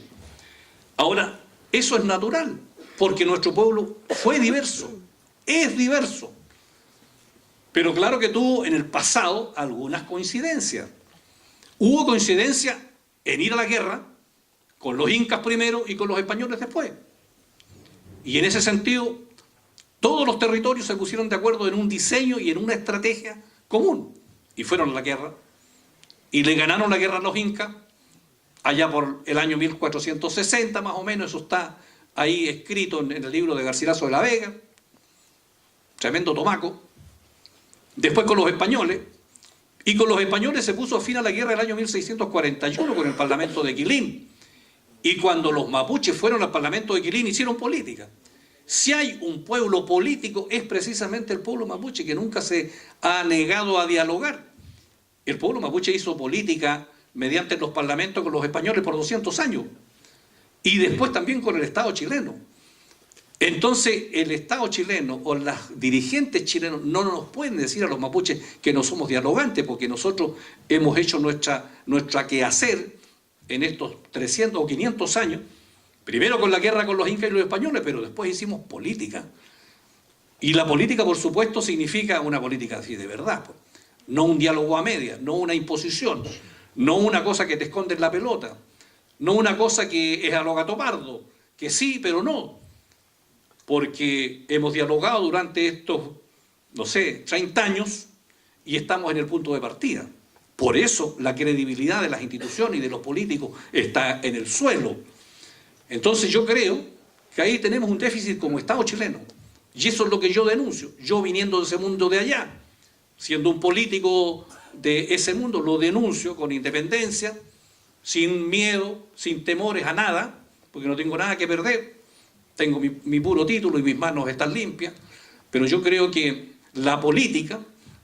Speaker 4: Ahora, eso es natural, porque nuestro pueblo fue diverso, es diverso, pero claro que tuvo en el pasado algunas coincidencias. Hubo coincidencia en ir a la guerra con los incas primero y con los españoles después. Y en ese sentido, todos los territorios se pusieron de acuerdo en un diseño y en una estrategia común. Y fueron a la guerra. Y le ganaron la guerra a los incas, allá por el año 1460 más o menos. Eso está ahí escrito en el libro de Garcilaso de la Vega. Tremendo tomaco. Después con los españoles. Y con los españoles se puso fin a la guerra el año 1641 con el Parlamento de Quilín. Y cuando los mapuches fueron al Parlamento de Quilín, hicieron política. Si hay un pueblo político, es precisamente el pueblo mapuche, que nunca se ha negado a dialogar. El pueblo mapuche hizo política mediante los parlamentos con los españoles por 200 años. Y después también con el Estado chileno. Entonces, el Estado chileno o los dirigentes chilenos no nos pueden decir a los mapuches que no somos dialogantes, porque nosotros hemos hecho nuestra quehacer en estos 300 o 500 años, primero con la guerra con los incas y los españoles, pero después hicimos política. Y la política, por supuesto, significa una política así de verdad, pues. No un diálogo a medias, no una imposición, no una cosa que te esconde en la pelota, no una cosa que es a lo gato pardo, que sí, pero no. Porque hemos dialogado durante estos, no sé, 30 años y estamos en el punto de partida. Por eso la credibilidad de las instituciones y de los políticos está en el suelo. Entonces yo creo que ahí tenemos un déficit como Estado chileno. Y eso es lo que yo denuncio. Yo viniendo de ese mundo de allá, siendo un político de ese mundo, lo denuncio con independencia, sin miedo, sin temores a nada, porque no tengo nada que perder. Tengo mi puro título y mis manos están limpias. Pero yo creo que la política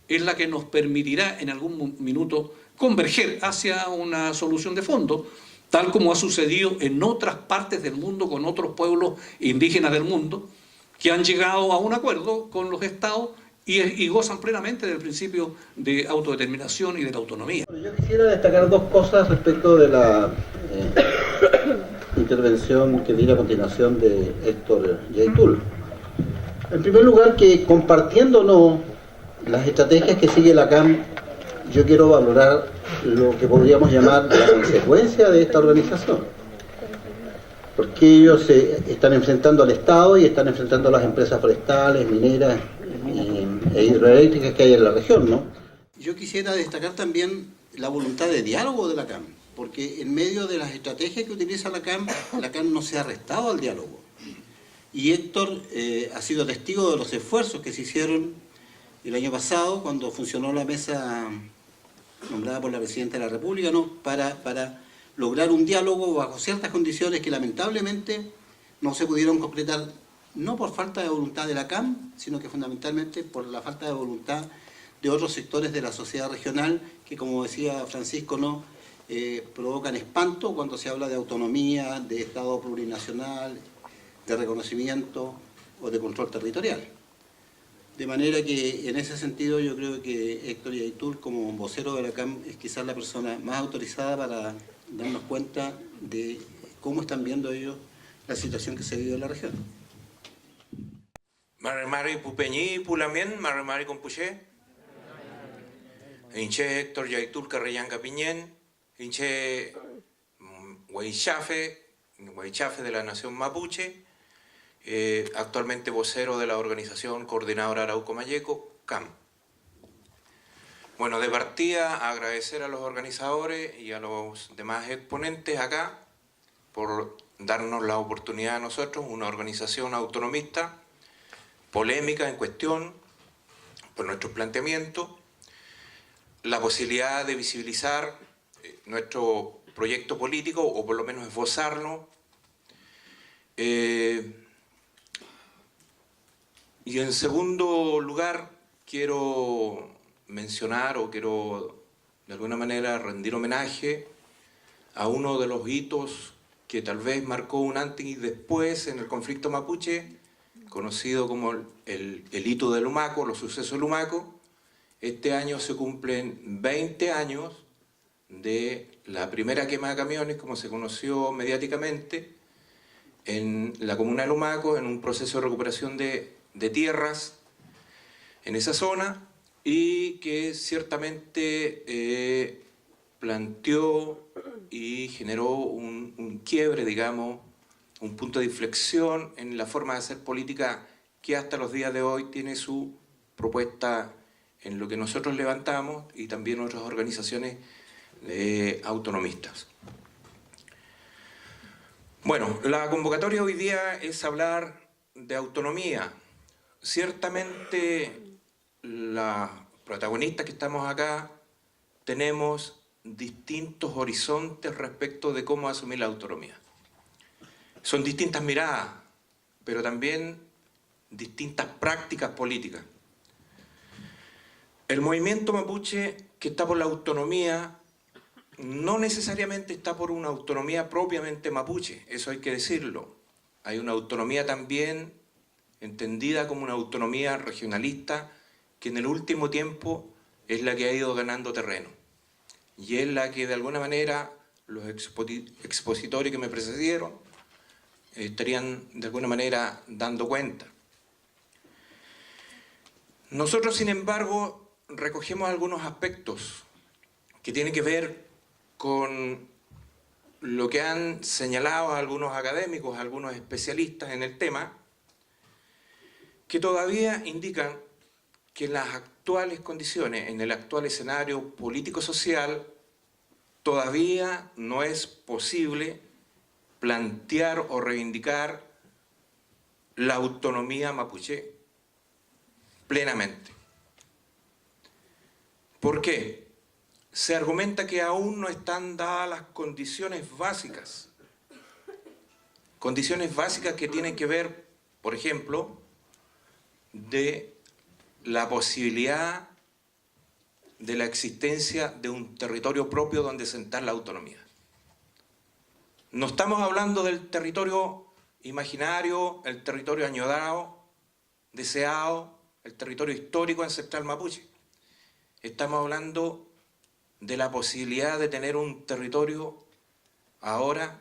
Speaker 4: es la que nos permitirá en algún minuto converger hacia una solución de fondo tal como ha sucedido en otras partes del mundo con otros pueblos indígenas del mundo, que han llegado a un acuerdo con los estados y gozan plenamente del principio de autodeterminación y de la autonomía.
Speaker 2: Yo quisiera destacar dos cosas respecto de la intervención que viene a continuación de Héctor Yaitul. En primer lugar, que compartiendo o no las estrategias que sigue la CAM, yo quiero valorar lo que podríamos llamar la consecuencia de esta organización. Porque ellos se están enfrentando al Estado y están enfrentando a las empresas forestales, mineras e hidroeléctricas que hay en la región, ¿no? Yo quisiera destacar también la voluntad de diálogo de la CAM, porque en medio de las estrategias que utiliza la CAM no se ha restado al diálogo. Y Héctor ha sido testigo de los esfuerzos que se hicieron el año pasado cuando funcionó la mesa nombrada por la Presidenta de la República, ¿no? para lograr un diálogo bajo ciertas condiciones que lamentablemente no se pudieron completar, no por falta de voluntad de la CAM, sino que fundamentalmente por la falta de voluntad de otros sectores de la sociedad regional que, como decía Francisco, ¿no? Provocan espanto cuando se habla de autonomía, de Estado plurinacional, de reconocimiento o de control territorial. De manera que en ese sentido yo creo que Héctor Yaitul, como vocero de la CAM, es quizás la persona más autorizada para darnos cuenta de cómo están viendo ellos la situación que se vive en la región.
Speaker 5: Mari Pupeñi Pulamien, Mari Compuché, Inche Héctor Yaitul Carrellanga Piñén, Inche Huaychafe de la Nación Mapuche, actualmente vocero de la organización Coordinadora Arauco Mayeco, CAM. Bueno, de partida agradecer a los organizadores y a los demás exponentes acá por darnos la oportunidad a nosotros, una organización autonomista, polémica en cuestión, por nuestros planteamientos, la posibilidad de visibilizar nuestro proyecto político, o por lo menos esbozarlo. Y en segundo lugar, quiero mencionar o quiero de alguna manera rendir homenaje a uno de los hitos que tal vez marcó un antes y después en el conflicto mapuche, conocido como el hito de Lumaco, los sucesos de Lumaco. Este año se cumplen 20 años de la primera quema de camiones, como se conoció mediáticamente, en la comuna de Lumaco, en un proceso de recuperación de tierras en esa zona, y que ciertamente planteó y generó un quiebre, digamos, un punto de inflexión en la forma de hacer política que hasta los días de hoy tiene su propuesta en lo que nosotros levantamos y también otras organizaciones autonomistas. Bueno, la convocatoria hoy día es hablar de autonomía. Ciertamente las protagonistas que estamos acá tenemos distintos horizontes respecto de cómo asumir la autonomía. Son distintas miradas, pero también distintas prácticas políticas. El movimiento mapuche que está por la autonomía no necesariamente está por una autonomía propiamente mapuche, eso hay que decirlo. Hay una autonomía también entendida como una autonomía regionalista que en el último tiempo es la que ha ido ganando terreno. Y es la que de alguna manera los expositores que me precedieron estarían de alguna manera dando cuenta. Nosotros, sin embargo, recogemos algunos aspectos que tienen que ver con lo que han señalado algunos académicos, algunos especialistas en el tema, que todavía indican que en las actuales condiciones, en el actual escenario político-social, todavía no es posible plantear o reivindicar la autonomía mapuche plenamente. ¿Por qué? Se argumenta que aún no están dadas las condiciones básicas que tienen que ver, por ejemplo, de la posibilidad de la existencia de un territorio propio donde sentar la autonomía. No estamos hablando del territorio imaginario, el territorio añorado, deseado, el territorio histórico ancestral mapuche. Estamos hablando de la posibilidad de tener un territorio ahora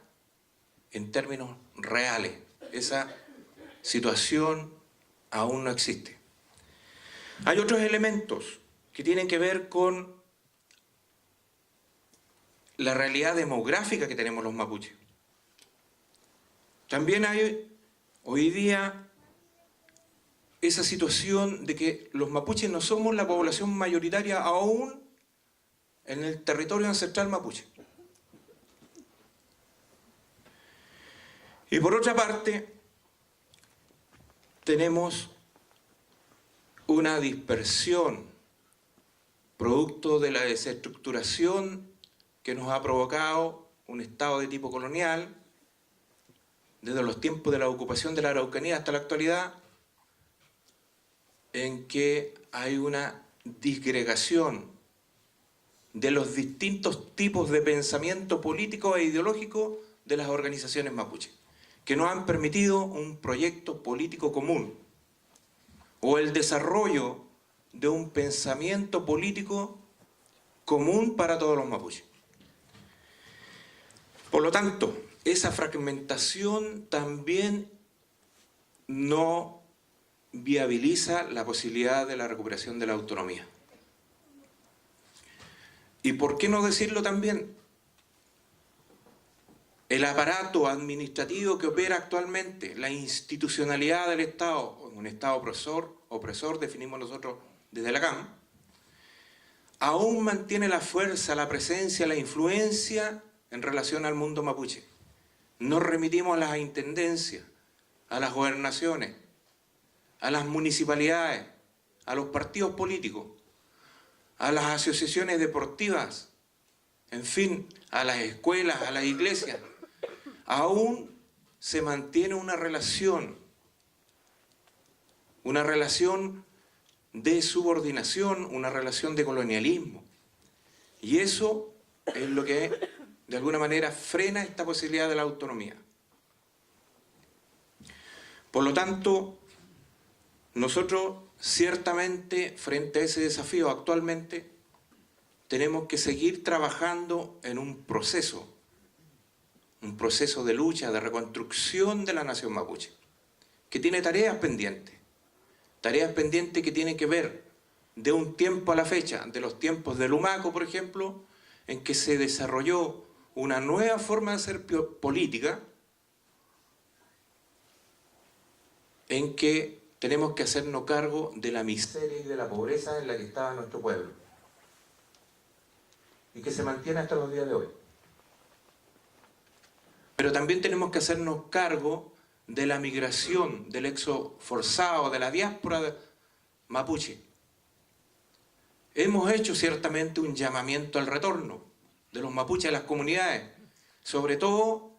Speaker 5: en términos reales. Esa situación aún no existe. Hay otros elementos que tienen que ver con la realidad demográfica que tenemos los mapuches. También hay hoy día esa situación de que los mapuches no somos la población mayoritaria aún en el territorio ancestral mapuche. Y por otra parte, tenemos una dispersión producto de la desestructuración que nos ha provocado un Estado de tipo colonial desde los tiempos de la ocupación de la Araucanía hasta la actualidad, en que hay una disgregación de los distintos tipos de pensamiento político e ideológico de las organizaciones mapuches, que no han permitido un proyecto político común o el desarrollo de un pensamiento político común para todos los mapuches. Por lo tanto, esa fragmentación también no viabiliza la posibilidad de la recuperación de la autonomía. ¿Y por qué no decirlo también? El aparato administrativo que opera actualmente, la institucionalidad del Estado, un Estado opresor, definimos nosotros desde la CAM, aún mantiene la fuerza, la presencia, la influencia en relación al mundo mapuche. Nos remitimos a las intendencias, a las gobernaciones, a las municipalidades, a los partidos políticos, a las asociaciones deportivas, en fin, a las escuelas, a las iglesias. Aún se mantiene una relación de subordinación, una relación de colonialismo. Y eso es lo que, de alguna manera, frena esta posibilidad de la autonomía. Por lo tanto, nosotros ciertamente, frente a ese desafío actualmente, tenemos que seguir trabajando en un proceso de lucha, de reconstrucción de la nación mapuche, que tiene tareas pendientes que tienen que ver de un tiempo a la fecha, de los tiempos de Lumaco, por ejemplo, en que se desarrolló una nueva forma de hacer política, en que tenemos que hacernos cargo de la miseria y de la pobreza en la que estaba nuestro pueblo, y que se mantiene hasta los días de hoy. Pero también tenemos que hacernos cargo de la migración, del éxodo forzado, de la diáspora mapuche. Hemos hecho ciertamente un llamamiento al retorno de los mapuches a las comunidades, sobre todo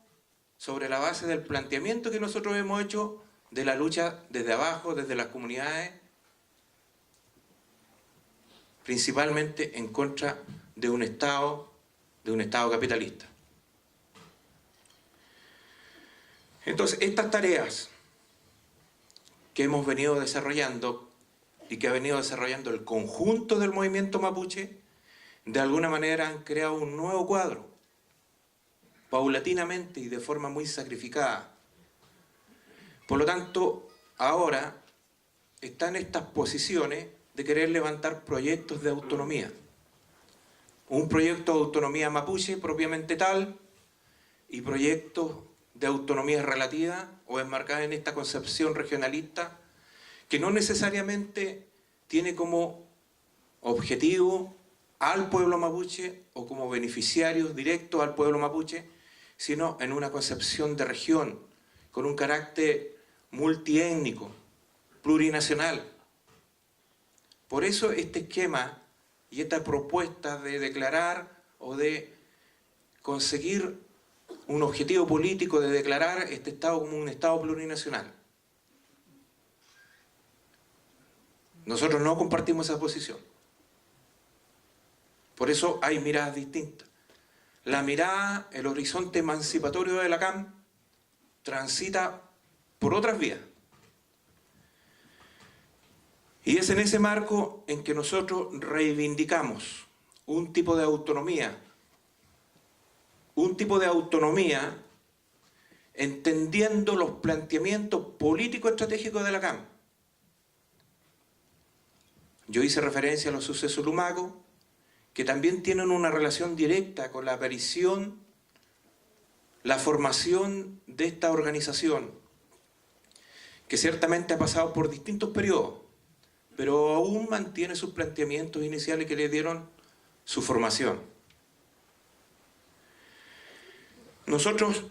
Speaker 5: sobre la base del planteamiento que nosotros hemos hecho de la lucha desde abajo, desde las comunidades, principalmente en contra de un Estado capitalista. Entonces, estas tareas que hemos venido desarrollando y que ha venido desarrollando el conjunto del movimiento mapuche, de alguna manera han creado un nuevo cuadro, paulatinamente y de forma muy sacrificada. Por lo tanto, ahora están estas posiciones de querer levantar proyectos de autonomía. Un proyecto de autonomía mapuche propiamente tal y proyectos de autonomía relativa o enmarcada en esta concepción regionalista que no necesariamente tiene como objetivo al pueblo mapuche o como beneficiarios directos al pueblo mapuche, sino en una concepción de región con un carácter multiétnico, plurinacional. Por eso este esquema y esta propuesta de declarar o de conseguir un objetivo político de declarar este Estado como un Estado plurinacional. Nosotros no compartimos esa posición. Por eso hay miradas distintas. la mirada, el horizonte emancipatorio de la CAM transita por otras vías. Y es en ese marco en que nosotros reivindicamos un tipo de autonomía entendiendo los planteamientos políticos estratégicos de la CAM. Yo hice referencia a los sucesos Lumaco, que también tienen una relación directa con la aparición, la formación de esta organización, que ciertamente ha pasado por distintos periodos, pero aún mantiene sus planteamientos iniciales que le dieron su formación. Nosotros,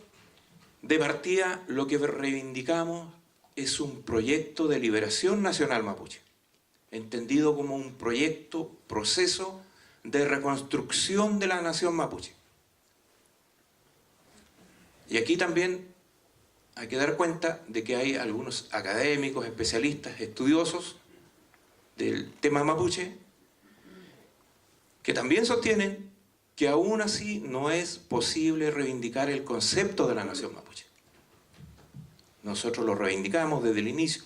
Speaker 5: de partida, lo que reivindicamos es un proyecto de liberación nacional mapuche, entendido como un proceso de reconstrucción de la nación mapuche. Y aquí también hay que dar cuenta de que hay algunos académicos, especialistas, estudiosos del tema mapuche, que también sostienen que aún así no es posible reivindicar el concepto de la nación mapuche. Nosotros lo reivindicamos desde el inicio,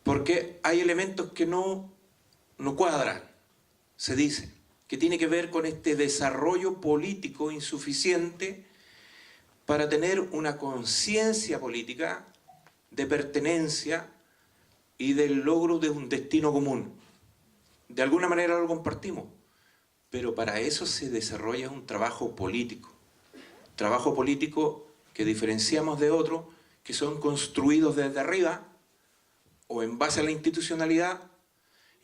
Speaker 5: porque hay elementos que no cuadran, se dice, que tiene que ver con este desarrollo político insuficiente para tener una conciencia política de pertenencia y del logro de un destino común. De alguna manera lo compartimos, pero para eso se desarrolla un trabajo político que diferenciamos de otros que son construidos desde arriba o en base a la institucionalidad,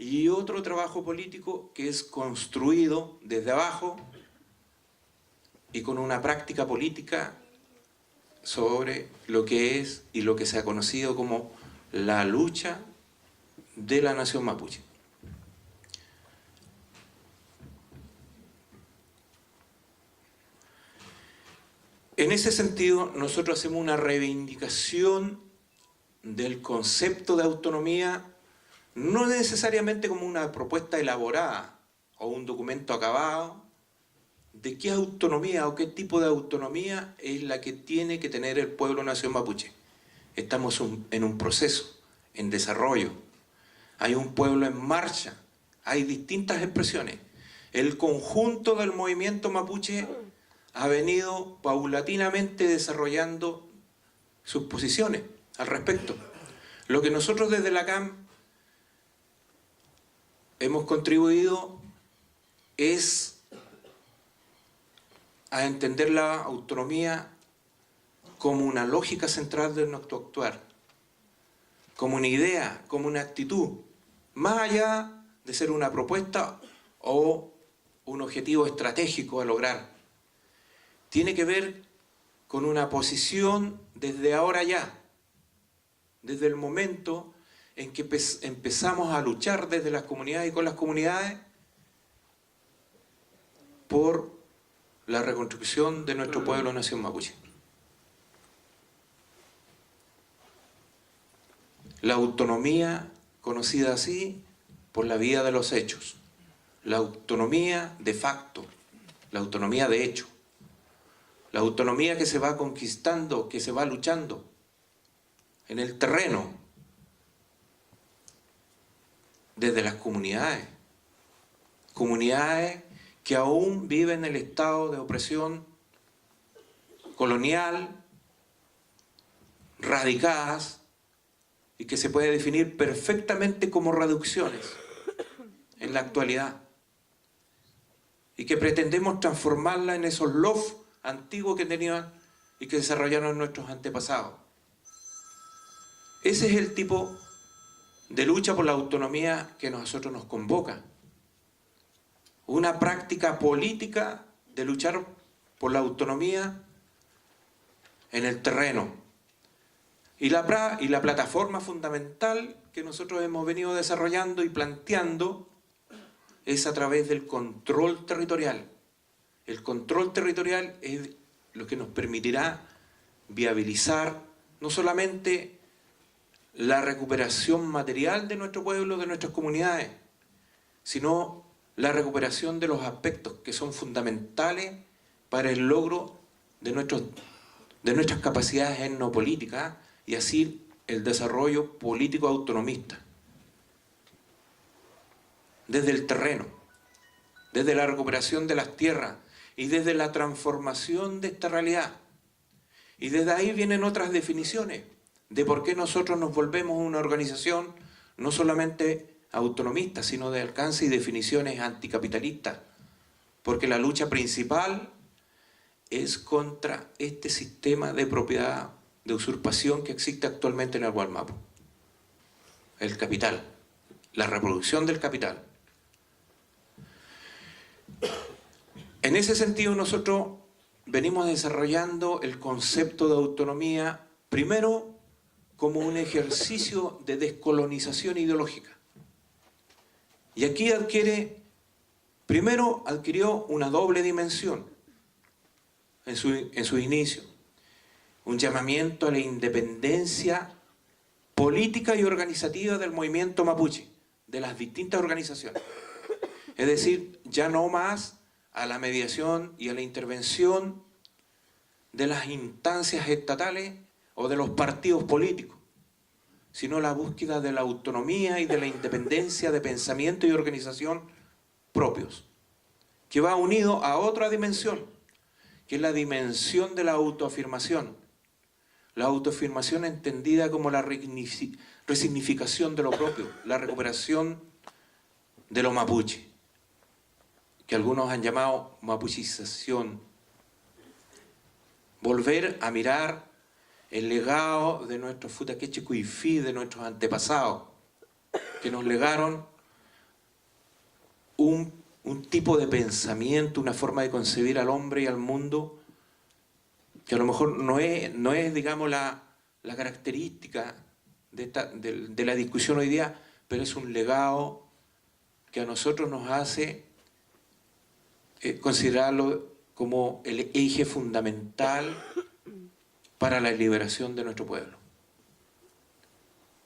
Speaker 5: y otro trabajo político que es construido desde abajo y con una práctica política sobre lo que es y lo que se ha conocido como la lucha de la nación mapuche. En ese sentido, nosotros hacemos una reivindicación del concepto de autonomía, no necesariamente como una propuesta elaborada o un documento acabado, de qué autonomía o qué tipo de autonomía es la que tiene que tener el pueblo nación mapuche. Estamos en un proceso, en desarrollo. Hay un pueblo en marcha, hay distintas expresiones. El conjunto del movimiento mapuche ha venido paulatinamente desarrollando sus posiciones al respecto. Lo que nosotros desde la CAM hemos contribuido es a entender la autonomía como una lógica central de nuestro actuar, como una idea, como una actitud, más allá de ser una propuesta o un objetivo estratégico a lograr. Tiene que ver con una posición desde ahora ya, desde el momento en que empezamos a luchar desde las comunidades y con las comunidades por la reconstrucción de nuestro pueblo nación mapuche. La autonomía conocida así por la vía de los hechos, la autonomía de facto, la autonomía de hecho, la autonomía que se va conquistando, que se va luchando en el terreno, desde las comunidades que aún viven el estado de opresión colonial, radicadas, y que se puede definir perfectamente como reducciones en la actualidad, y que pretendemos transformarla en esos lofts antiguos que tenían y que desarrollaron nuestros antepasados. Ese es el tipo de lucha por la autonomía que a nosotros nos convoca. Una práctica política de luchar por la autonomía en el terreno. Y la plataforma fundamental que nosotros hemos venido desarrollando y planteando es a través del control territorial. El control territorial es lo que nos permitirá viabilizar no solamente la recuperación material de nuestro pueblo, de nuestras comunidades, sino la recuperación de los aspectos que son fundamentales para el logro de nuestras capacidades etnopolíticas y así el desarrollo político autonomista. Desde el terreno, desde la recuperación de las tierras y desde la transformación de esta realidad. Y desde ahí vienen otras definiciones de por qué nosotros nos volvemos una organización no solamente autonomista, sino de alcance y definiciones anticapitalistas. Porque la lucha principal es contra este sistema de propiedad, de usurpación que existe actualmente en el Gualmapu. El capital, la reproducción del capital. En ese sentido nosotros venimos desarrollando el concepto de autonomía, primero como un ejercicio de descolonización ideológica. Y aquí primero adquirió una doble dimensión en su inicio. Un llamamiento a la independencia política y organizativa del movimiento mapuche, de las distintas organizaciones. Es decir, ya no más a la mediación y a la intervención de las instancias estatales o de los partidos políticos, sino la búsqueda de la autonomía y de la independencia de pensamiento y organización propios, que va unido a otra dimensión, que es la dimensión de la autoafirmación. La autoafirmación entendida como la resignificación de lo propio, la recuperación de lo mapuche, que algunos han llamado mapuchización. Volver a mirar el legado de nuestros futaqueche cuifí, de nuestros antepasados, que nos legaron un tipo de pensamiento, una forma de concebir al hombre y al mundo, que a lo mejor no es digamos, la característica de la discusión hoy día, pero es un legado que a nosotros nos hace considerarlo como el eje fundamental para la liberación de nuestro pueblo.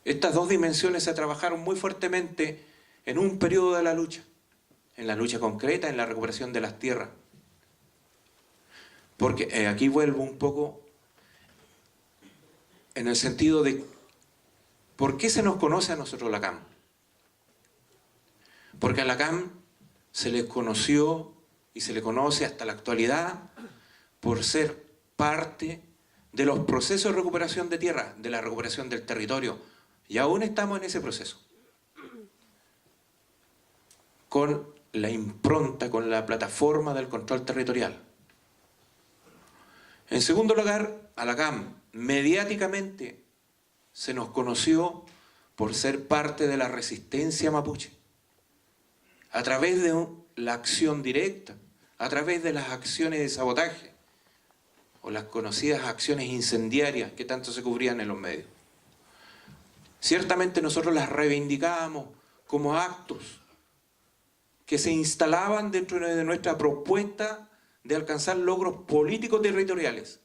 Speaker 5: Estas dos dimensiones se trabajaron muy fuertemente en un periodo de la lucha, en la lucha concreta, en la recuperación de las tierras. Porque aquí vuelvo un poco en el sentido de ¿por qué se nos conoce a nosotros la CAM? Porque a la CAM se les conoció y se le conoce hasta la actualidad por ser parte de los procesos de recuperación de tierra, de la recuperación del territorio. Y aún estamos en ese proceso. Con la impronta, con la plataforma del control territorial. En segundo lugar, a la CAM, mediáticamente se nos conoció por ser parte de la resistencia mapuche. A través de la acción directa, a través de las acciones de sabotaje o las conocidas acciones incendiarias que tanto se cubrían en los medios. Ciertamente nosotros las reivindicábamos como actos que se instalaban dentro de nuestra propuesta de alcanzar logros políticos territoriales,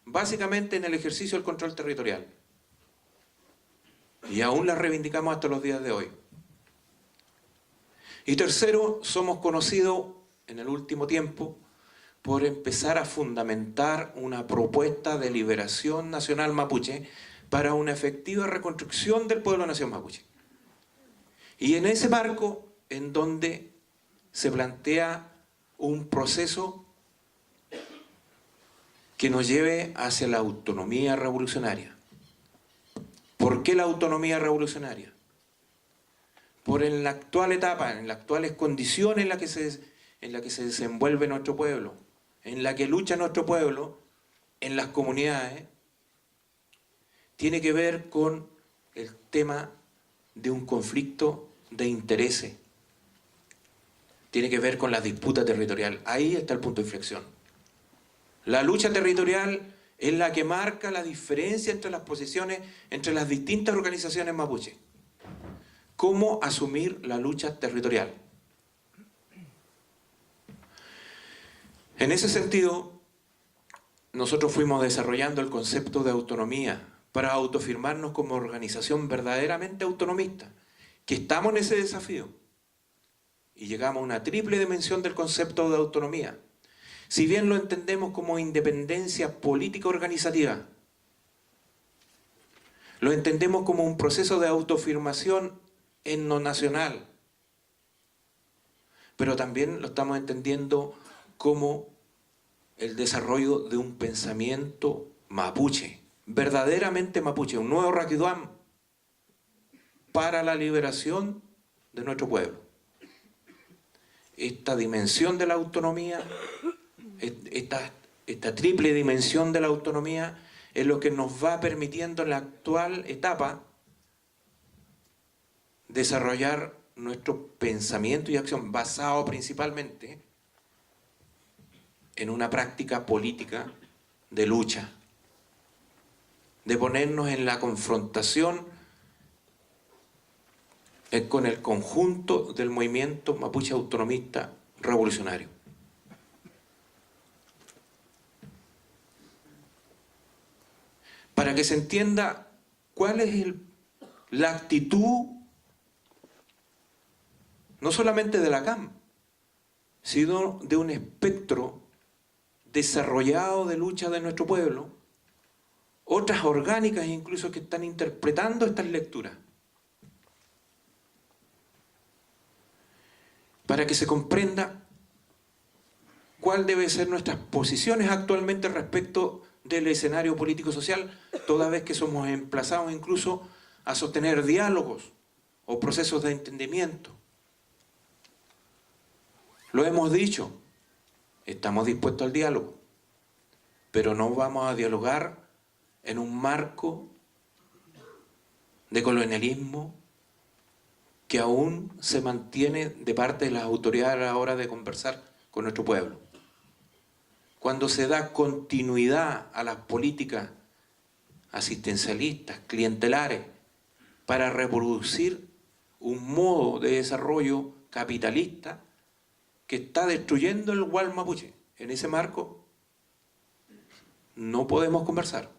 Speaker 5: básicamente en el ejercicio del control territorial. Y aún las reivindicamos hasta los días de hoy. Y tercero, somos conocidos en el último tiempo por empezar a fundamentar una propuesta de liberación nacional mapuche para una efectiva reconstrucción del pueblo nación mapuche. Y en ese marco, en donde se plantea un proceso que nos lleve hacia la autonomía revolucionaria. ¿Por qué la autonomía revolucionaria? Por en la actual etapa, en las actuales condiciones en la que se desenvuelve nuestro pueblo, en la que lucha nuestro pueblo, en las comunidades, tiene que ver con el tema de un conflicto de intereses. Tiene que ver con la disputa territorial. Ahí está el punto de inflexión. La lucha territorial es la que marca la diferencia entre las posiciones, entre las distintas organizaciones mapuche. ¿Cómo asumir la lucha territorial? En ese sentido, nosotros fuimos desarrollando el concepto de autonomía para autoafirmarnos como organización verdaderamente autonomista, que estamos en ese desafío. y llegamos a una triple dimensión del concepto de autonomía. Si bien lo entendemos como independencia política organizativa, lo entendemos como un proceso de autoafirmación en lo nacional, pero también lo estamos entendiendo como el desarrollo de un pensamiento mapuche, verdaderamente mapuche, un nuevo Raquiduán para la liberación de nuestro pueblo. Esta dimensión de la autonomía, esta triple dimensión de la autonomía es lo que nos va permitiendo en la actual etapa desarrollar nuestro pensamiento y acción basado principalmente en una práctica política de lucha, de ponernos en la confrontación con el conjunto del movimiento mapuche autonomista revolucionario. Para que se entienda cuál es la actitud, no solamente de la CAM, sino de un espectro desarrollado de lucha de nuestro pueblo, otras orgánicas incluso que están interpretando estas lecturas. Para que se comprenda cuál deben ser nuestras posiciones actualmente respecto del escenario político-social, toda vez que somos emplazados incluso a sostener diálogos o procesos de entendimiento. Lo hemos dicho, estamos dispuestos al diálogo, pero no vamos a dialogar en un marco de colonialismo que aún se mantiene de parte de las autoridades a la hora de conversar con nuestro pueblo. Cuando se da continuidad a las políticas asistencialistas, clientelares, para reproducir un modo de desarrollo capitalista que está destruyendo el Gual mapuche. En ese marco no podemos conversar.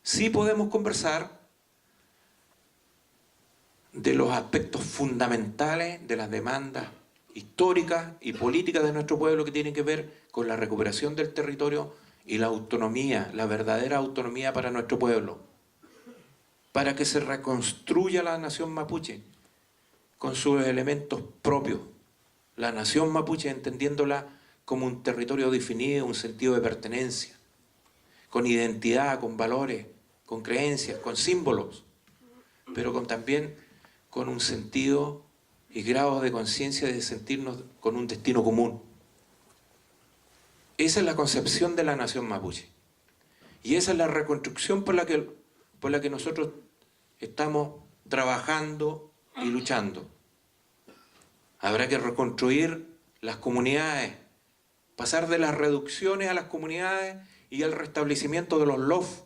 Speaker 5: Sí podemos conversar de los aspectos fundamentales de las demandas históricas y políticas de nuestro pueblo que tienen que ver con la recuperación del territorio y la autonomía, la verdadera autonomía para nuestro pueblo, para que se reconstruya la nación mapuche con sus elementos propios. La nación mapuche entendiéndola como un territorio definido, un sentido de pertenencia, con identidad, con valores, con creencias, con símbolos, pero también con un sentido y grado de conciencia de sentirnos con un destino común. Esa es la concepción de la nación mapuche. Y esa es la reconstrucción por la que nosotros estamos trabajando y luchando. Habrá que reconstruir las comunidades, pasar de las reducciones a las comunidades y al restablecimiento de los LOF,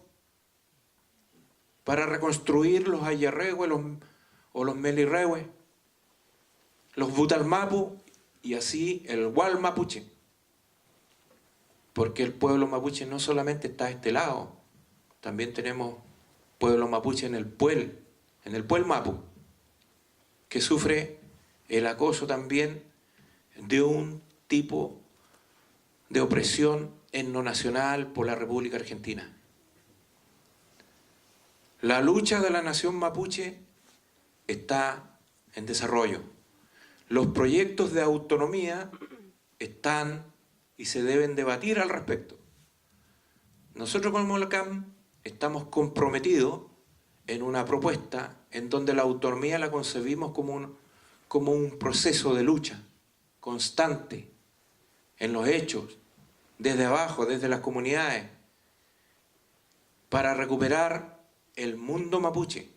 Speaker 5: para reconstruir los ayerrehues o los melirrehues, los butalmapu y así el Gual mapuche. Porque el pueblo mapuche no solamente está a este lado, también tenemos pueblo mapuche en el Puel Mapu, que sufre el acoso también de un tipo de opresión en lo nacional por la República Argentina. La lucha de la nación mapuche está en desarrollo. Los proyectos de autonomía están y se deben debatir al respecto. Nosotros como la CAM estamos comprometidos en una propuesta en donde la autonomía la concebimos como un proceso de lucha constante en los hechos, desde abajo, desde las comunidades, para recuperar el mundo mapuche,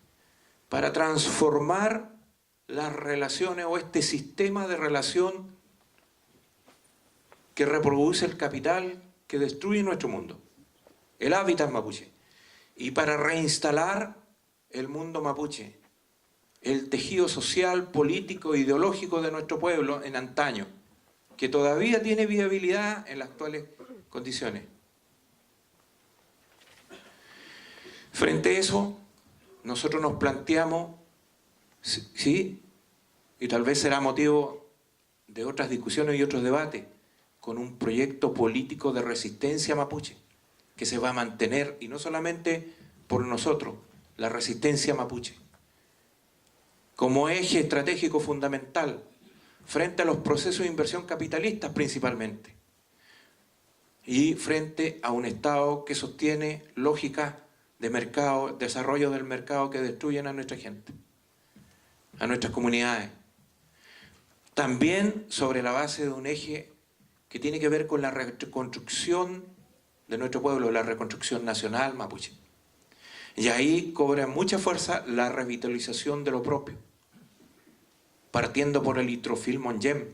Speaker 5: para transformar las relaciones o este sistema de relación que reproduce el capital que destruye nuestro mundo, el hábitat mapuche, y para reinstalar el mundo mapuche, el tejido social, político, ideológico de nuestro pueblo en antaño, que todavía tiene viabilidad en las actuales condiciones. Frente a eso, nosotros nos planteamos, sí, y tal vez será motivo de otras discusiones y otros debates, con un proyecto político de resistencia mapuche, que se va a mantener, y no solamente por nosotros, la resistencia mapuche, como eje estratégico fundamental frente a los procesos de inversión capitalistas principalmente, y frente a un Estado que sostiene lógicas de mercado, desarrollo del mercado que destruyen a nuestra gente, a nuestras comunidades. También sobre la base de un eje que tiene que ver con la reconstrucción de nuestro pueblo, la reconstrucción nacional mapuche. Y ahí cobra mucha fuerza la revitalización de lo propio, partiendo por el Itrofil Monjem,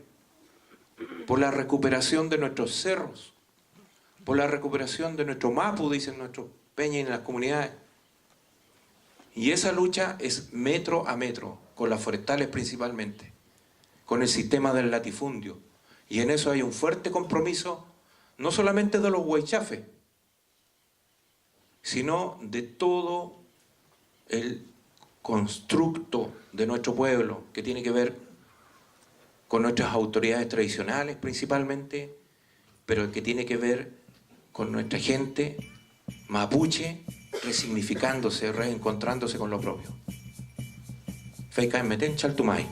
Speaker 5: por la recuperación de nuestros cerros, por la recuperación de nuestro mapu, dicen nuestros peñas en las comunidades. Y esa lucha es metro a metro, con las forestales principalmente, con el sistema del latifundio. Y en eso hay un fuerte compromiso, no solamente de los huaychafes, sino de todo el constructo de nuestro pueblo, que tiene que ver con nuestras autoridades tradicionales principalmente, pero que tiene que ver con nuestra gente mapuche resignificándose, reencontrándose con lo propio. Feica en Meten Chaltumay.